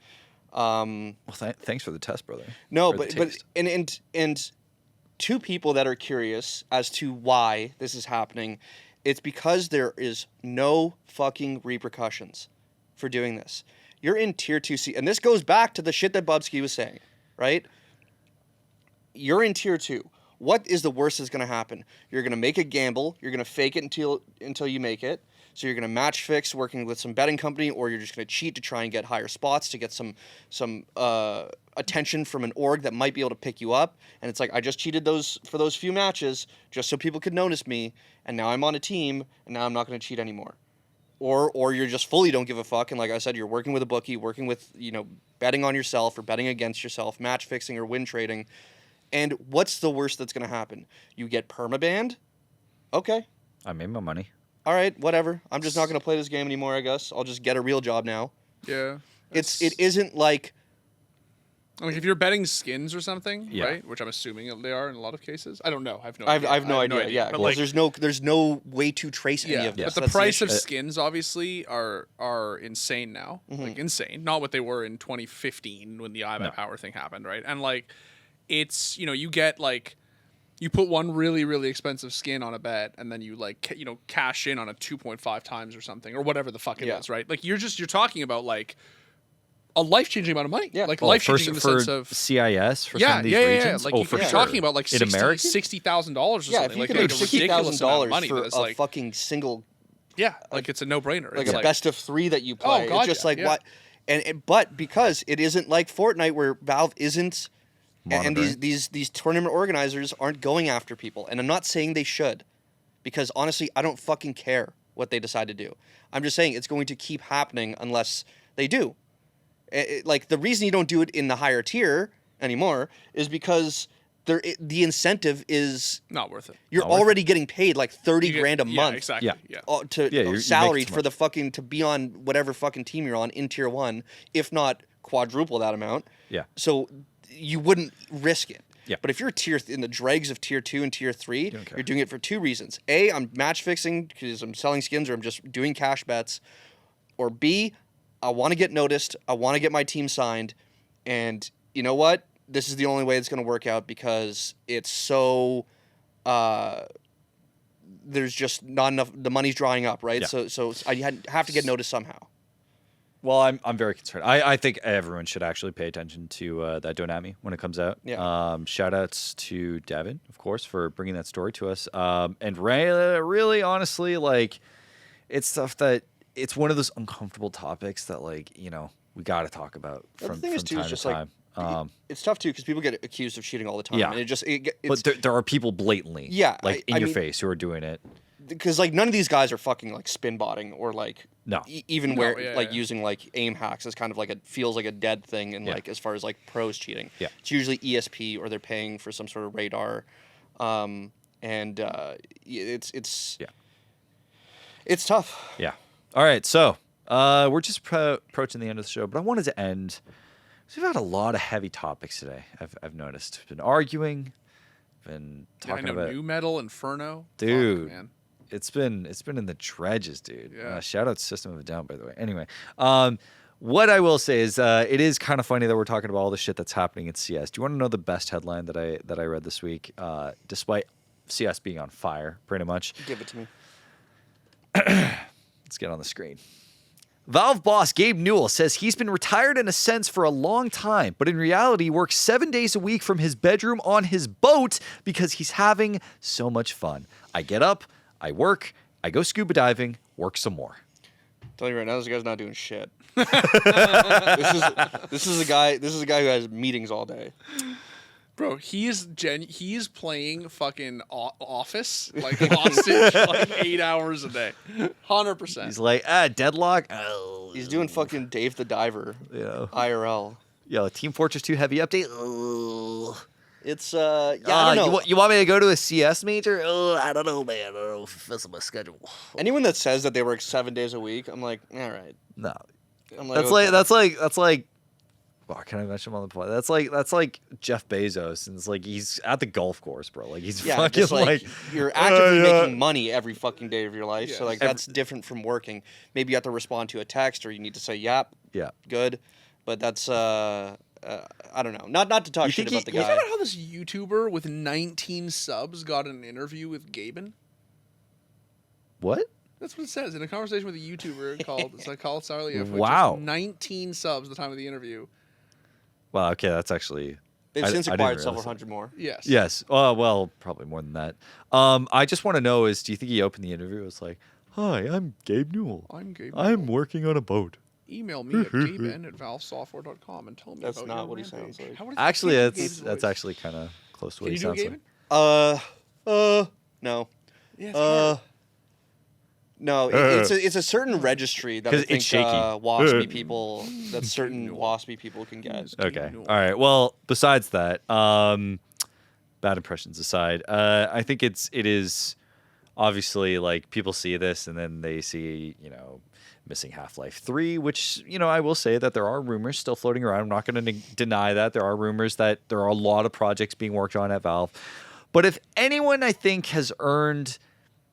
Well, thanks for the test, brother. No, but two people that are curious as to why this is happening. It's because there is no fucking repercussions for doing this. You're in tier 2 C, and this goes back to the shit that Bubzkji was saying, right? You're in tier 2. What is the worst that's going to happen? You're going to make a gamble. You're going to fake it until you make it. So you're going to match fix working with some betting company, or you're just going to cheat to try and get higher spots to get some attention from an org that might be able to pick you up. And it's like, I just cheated for those few matches just so people could notice me, and now I'm on a team, and now I'm not going to cheat anymore. Or you're just fully don't give a fuck, and like I said, you're working with a bookie, working with, you know, betting on yourself or betting against yourself, match fixing or win trading. And what's the worst that's going to happen? You get permabanned? Okay. I made my money. All right, whatever. I'm just not going to play this game anymore, I guess. I'll just get a real job now. Yeah. It isn't like... Like if you're betting skins or something, right? Which I'm assuming they are in a lot of cases. I don't know. I have no idea. Yeah, but like, there's no way to trace any of this. But the price of skins obviously are insane now. Mm-hmm. Like insane. Not what they were in 2015 when the iBet Power thing happened, right? And like it's, you know, you get like you put one really, really expensive skin on a bet, and then you like, you know, cash in on a 2.5 times or something, or whatever the fuck it is, right? Like you're talking about like a life-changing amount of money. Yeah. Like life-changing in the sense of CIS for some of these regions. Like you're talking about like $60,000 or something. Yeah, if you like can make $60,000 for a like, fucking single. Yeah, like it's a no-brainer. Like a best of 3 that you play. Oh, God, it's just like what, but because it isn't like Fortnite where Valve isn't And monitoring. these tournament organizers aren't going after people. And I'm not saying they should, because honestly, I don't fucking care what they decide to do. I'm just saying it's going to keep happening unless they do. Like, the reason you don't do it in the higher tier anymore is because the incentive is Not worth it. you're already getting paid like 30 grand a month. Exactly. Yeah. Yeah. you're Salaried making too for the fucking to be on whatever fucking team you're on in tier 1, if not quadruple that amount. Yeah. So you wouldn't risk it. Yeah. But if you're in the dregs of tier 2 and tier 3, don't care. you're doing it for 2 reasons. A, I'm match fixing because I'm selling skins or I'm just doing cash bets. Or B, I want to get noticed. I want to get my team signed. And you know what? This is the only way it's going to work out because it's so there's just not enough. The money's drying up, right? Yeah. So I have to get noticed somehow. Well, I'm very concerned. I think everyone should actually pay attention to that Don't At Me when it comes out. Yeah. Shout outs to Devin, of course, for bringing that story to us. And really, honestly, like, it's stuff that it's one of those uncomfortable topics that, like, you know, we got to talk about The from thing is, too, time is just to time. it's tough too because people get accused of cheating all the time. Yeah. And it's But there are people blatantly, Yeah, like in I your mean- face, who are doing it. because like none of these guys are fucking like spin botting or like No. even No, where yeah, like yeah. using like aim hacks is kind of like feels like a dead thing and Yeah. like as far as like pros cheating. Yeah. It's usually ESP or they're paying for some sort of radar, it's Yeah. it's tough. Yeah. All right. So we're just approaching the end of the show, but I wanted to end. We've had a lot of heavy topics today. I've noticed. Been arguing. Been Yeah, I talking know about. New Metal, Inferno. Fuck, Dude. man. It's been in the dredges, dude. Yeah. Shout out System of a Down, by the way. Anyway, what I will say is it is kind of funny that we're talking about all the shit that's happening in CS. Do you want to know the best headline that I read this week? Despite CS being on fire, pretty much. Give it to me. Let's get on the screen. Valve boss Gabe Newell says he's been retired in a sense for a long time, but in reality works 7 days a week from his bedroom on his boat because he's having so much fun. I get up, I work, I go scuba diving, work some more. Tell you right now, this guy's not doing shit. this is a guy who has meetings all day. Bro, he is playing fucking Office like hostage like 8 hours a day. 100%. He's like, deadlock. Oh, He's doing fucking Dave the Diver, you know, IRL. yo, Team Fortress 2 heavy update. Oh. It's I don't know. You want me to go to a CS major? Oh, I don't know, man. I don't know if that's my schedule. Anyone that says that they work 7 days a week, I'm like, all right. No, I'm that's okay. like. Oh, can I mention him on the play? That's like Jeff Bezos, and it's like he's at the golf course, bro. Like he's Yeah, fucking just like, like you're actively yeah. making money every fucking day of your life. So Yeah. like that's different from working. Maybe you have to respond to a text or you need to say, "Yep, yeah. good." But that's I don't know. Not to talk You shit think about the You guy. talk about how this YouTuber with 19 subs got an interview with GabeN? What? That's what it says in a conversation with a YouTuber called Sarliev. Wow. 19 subs at the time of the interview. Well, okay, that's actually. They've I since didn't acquired realize several that. hundred more. Yes. Yes. Well, probably more than that. I just want to know is, do you think he opened the interview? It was like, "Hi, I'm Gabe Newell. I'm Gabe. I'm working on a boat." Email me at gaben@valvesoftware.com and tell me That's about not your what he rampage. sounds like. How would- Actually, can't do that's Gabe's that's voice. actually kind of close to what Can he you do sounds GabeN? like. No. Yeah, it's hard. No, it's a certain registry that I 'Cause think it's shaky. waspy people that certain waspy people can get. Okay. Newell. All right. Well, besides that, bad impressions aside, I think it is obviously like people see this and then they see, you know, missing Half-Life 3, which, you know, I will say that there are rumors still floating around. I'm not going to deny that. There are rumors that there are a lot of projects being worked on at Valve. But if anyone, I think, has earned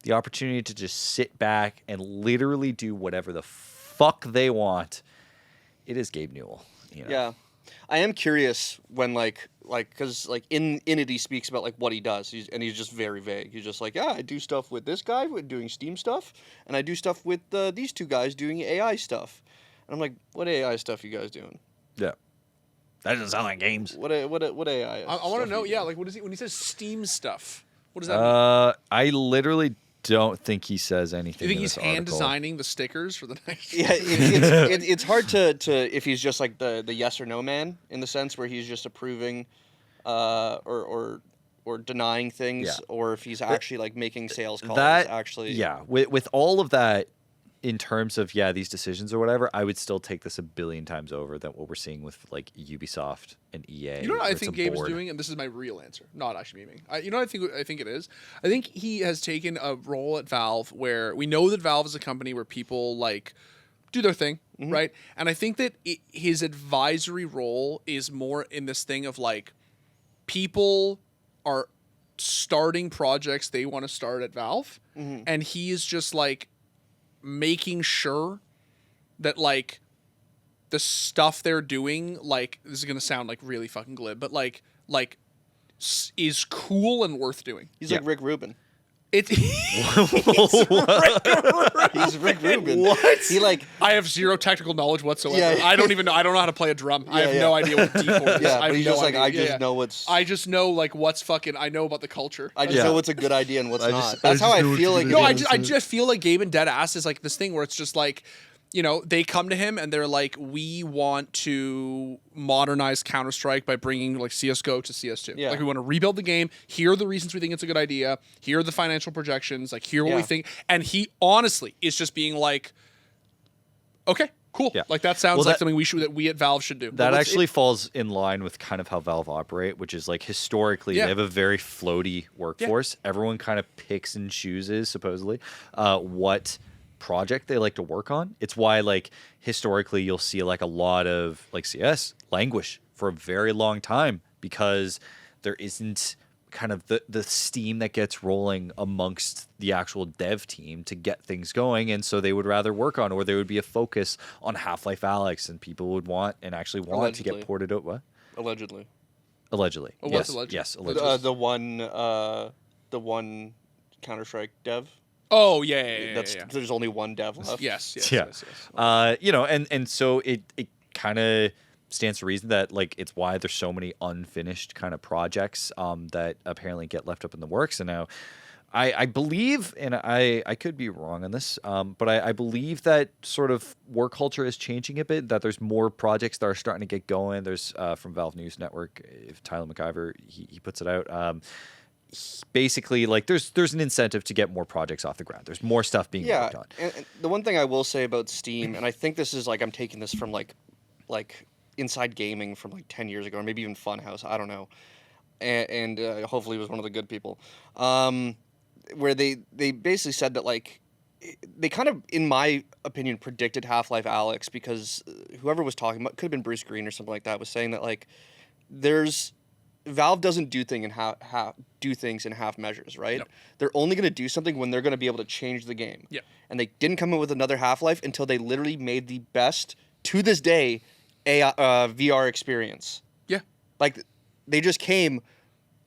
the opportunity to just sit back and literally do whatever the fuck they want, it is Gabe Newell. You know? Yeah, I am curious when because in it he speaks about like what he does. He's just very vague. He's just like, yeah, I do stuff with this guy with doing Steam stuff, and I do stuff with these two guys doing AI stuff. And I'm like, what AI stuff you guys doing? Yeah. That doesn't sound like games. What AI? I want to know, yeah, like what is he when he says Steam stuff? What does that mean? I literally don't think he says anything. Do you think in he's this hand article. designing the stickers for the next? Yeah, it's hard to if he's just like the yes or no man in the sense where he's just approving or denying things, Yeah. or if he's actually like making sales calls. With all of that, in terms of these decisions or whatever, I would still take this a billion times over than what we're seeing with like Ubisoft and EA. You know what where I it's think a Gabe is board. doing, and this is my real answer, not actually memeing. You know what I think it is? I think he has taken a role at Valve where we know that Valve is a company where people like do their thing, right? And I think that his advisory role is more in this thing of like people are starting projects they want to start at Valve, and he is just like making sure that like the stuff they're doing, like, this is gonna sound like really fucking glib, but like is cool and worth doing. He's like Rick Rubin. It He's Rick Rubin. What? He like I have zero technical knowledge whatsoever. Yeah. I don't even know. I don't know how to play a drum. I have no idea what D4 is. yeah, I but have he's no just like idea. I just know what's I just know like what's fucking. I know about the culture. I just know what's a good idea and what's I not. just- That's I how just I know feel what's like. a No, good I just feel like Gabe and Deadass is like this thing where it's just like, you know, they come to him and they're like, we want to modernize Counter-Strike by bringing like CSGO to CS2. Yeah. Like we want to rebuild the game. Here are the reasons we think it's a good idea. Here are the financial projections. Like here are what we Yeah. think. And he honestly is just being like, okay, cool. Yeah. Like that sounds Well, like that- something that we at Valve should do. That actually falls in line with kind of how Valve operate, which is like historically Yeah. they have a very floaty workforce. Everyone kind of picks and chooses supposedly what project they like to work on. It's why like historically you'll see like a lot of like CS languish for a very long time because there isn't kind of the steam that gets rolling amongst the actual dev team to get things going, and so they would rather work on, or there would be a focus on Half-Life Alyx, and people would want to Allegedly. get ported out. What? Allegedly. Allegedly. Oh, Yes. what's allegedly? Yes. Allegedly. The one Counter-Strike dev. Oh yeah. There's only one dev left. Yes. You know, and so it kind of stands to reason that like it's why there's so many unfinished kind of projects that apparently get left up in the works. And now I believe, and I could be wrong on this, but I believe that sort of work culture is changing a bit, that there's more projects that are starting to get going. There's from Valve News Network, if Tyloo McIver, he puts it out. Basically, like there's an incentive to get more projects off the ground. There's more stuff being worked on. And the one thing I will say about Steam, and I think this is like I'm taking this from like Inside Gaming from like 10 years ago, or maybe even Funhouse, I don't know, and hopefully it was one of the good people, where they basically said that like they kind of, in my opinion, predicted Half-Life Alyx, because whoever was talking about, could have been Bruce Green or something like that, was saying that like Valve doesn't do things in half measures, right? Yep. They're only going to do something when they're going to be able to change the game. Yeah. And they didn't come in with another Half-Life until they literally made the best, to this day, VR experience. Yeah. Like, they just came,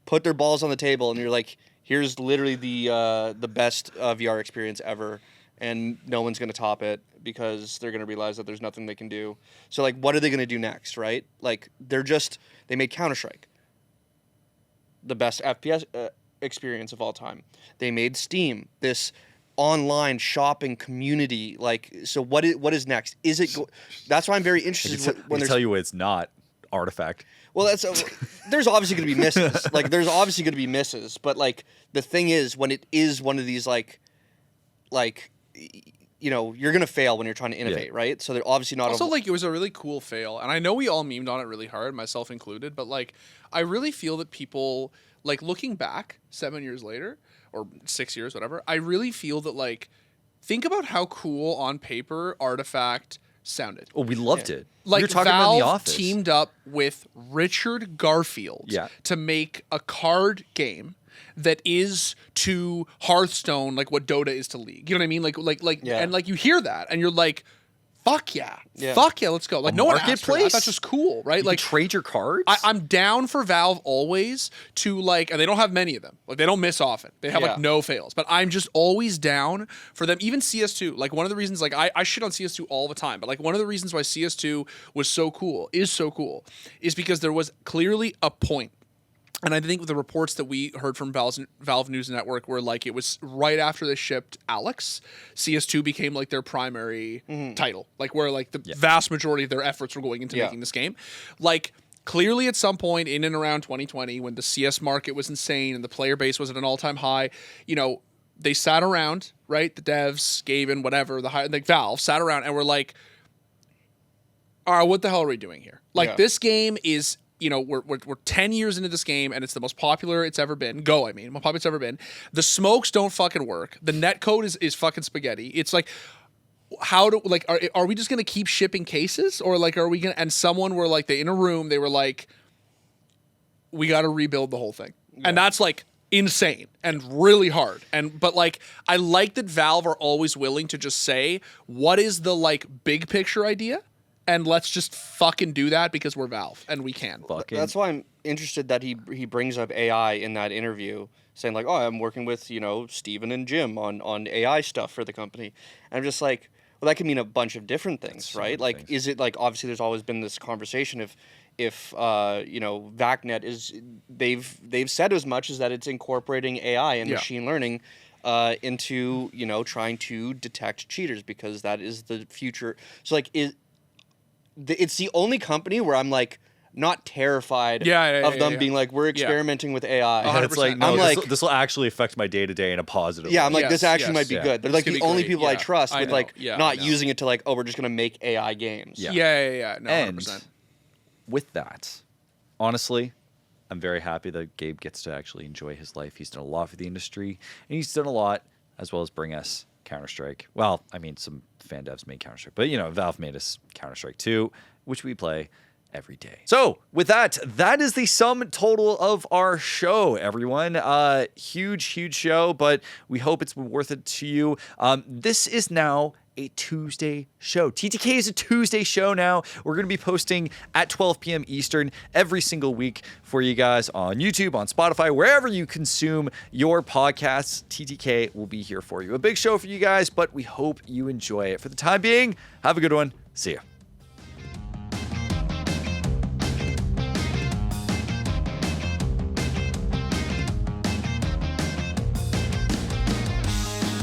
put their balls on the table, and you're like, here's literally the best VR experience ever, and no one's going to top it because they're going to realize that there's nothing they can do. So, like, what are they going to do next, right? Like, they made Counter-Strike the best FPS experience of all time. They made Steam, this online shopping community. Like, so what is next? Is it? That's why I'm very interested when I tell you what, it's not Artifact. Well, there's obviously going to be misses. Like, there's obviously going to be misses. But like, the thing is, when it is one of these like, you know, you're going to fail when you're trying to innovate, right? So they're obviously not. Also, like, it was a really cool fail, and I know we all memed on it really hard, myself included. But like, I really feel that people, like, looking back 7 years later or 6 years, whatever, I really feel that like, think about how cool on paper Artifact sounded. Oh, we loved it. Like, we were talking Valve about The Office. teamed up with Richard Garfield to make a card game that is to Hearthstone like what Dota is to League. You know what I mean? Like, Yeah. and like you hear that and you're like, fuck yeah, let's go. Like, A no one asked for that. marketplace? That's just cool, right? You Like, can trade your cards. I'm down for Valve always to like, and they don't have many of them. Like, they don't miss often. They have like no fails. But I'm just always down for them. Even CS2. Like, one of the reasons, like, I shit on CS2 all the time. But like, one of the reasons why CS2 is so cool, is because there was clearly a point. And I think the reports that we heard from Valve News Network were like, it was right after they shipped Alyx, CS2 became like their primary title, like where like the vast majority of their efforts were going into making this game. Like, clearly at some point in and around 2020, when the CS market was insane and the player base was at an all-time high, you know, they sat around, right? The devs, GabeN, whatever, like Valve sat around and were like, all right, what the hell are we doing here? Like, this game is, you know, we're 10 years into this game and it's the most popular it's ever been. Most popular it's ever been. The smokes don't fucking work. The net code is fucking spaghetti. It's like, how do, like, are we just going to keep shipping cases? Or like, are we going to, and someone were like, they in a room, they were like, we got to rebuild the whole thing. Yeah. And that's like insane and really hard. But like, I like that Valve are always willing to just say, what is the like big picture idea? And let's just fucking do that because we're Valve and we can. That's why I'm interested that he brings up AI in that interview, saying like, oh, I'm working with, you know, Steven and Jim on AI stuff for the company. And I'm just like, well, that could mean a bunch of different things, right? Like, is it like, obviously there's always been this conversation if you know, VacNet is, they've said as much as that it's incorporating AI and machine learning into, you know, trying to detect cheaters because that is the future. So like, it's the only company where I'm like not terrified of them being like, we're experimenting with AI. And it's like, no, this will actually affect my day-to-day in a positive way. I'm like, this actually might be good. They're like the only people I trust with like not using it to like, oh, we're just going to make AI games. No, and 100%. With that, honestly, I'm very happy that Gabe gets to actually enjoy his life. He's done a lot for the industry, and he's done a lot as well as bring us Counter-Strike. Well, I mean, some fan devs made Counter-Strike, but, you know, Valve made us Counter-Strike 2, which we play every day. So with that is the sum total of our show, everyone. Huge show, but we hope it's been worth it to you. This is now a Tuesday show. TTK is a Tuesday show now. We're going to be posting at 12 p.m. Eastern every single week for you guys on YouTube, on Spotify, wherever you consume your podcasts. TTK will be here for you. A big show for you guys, but we hope you enjoy it. For the time being, have a good one. See ya.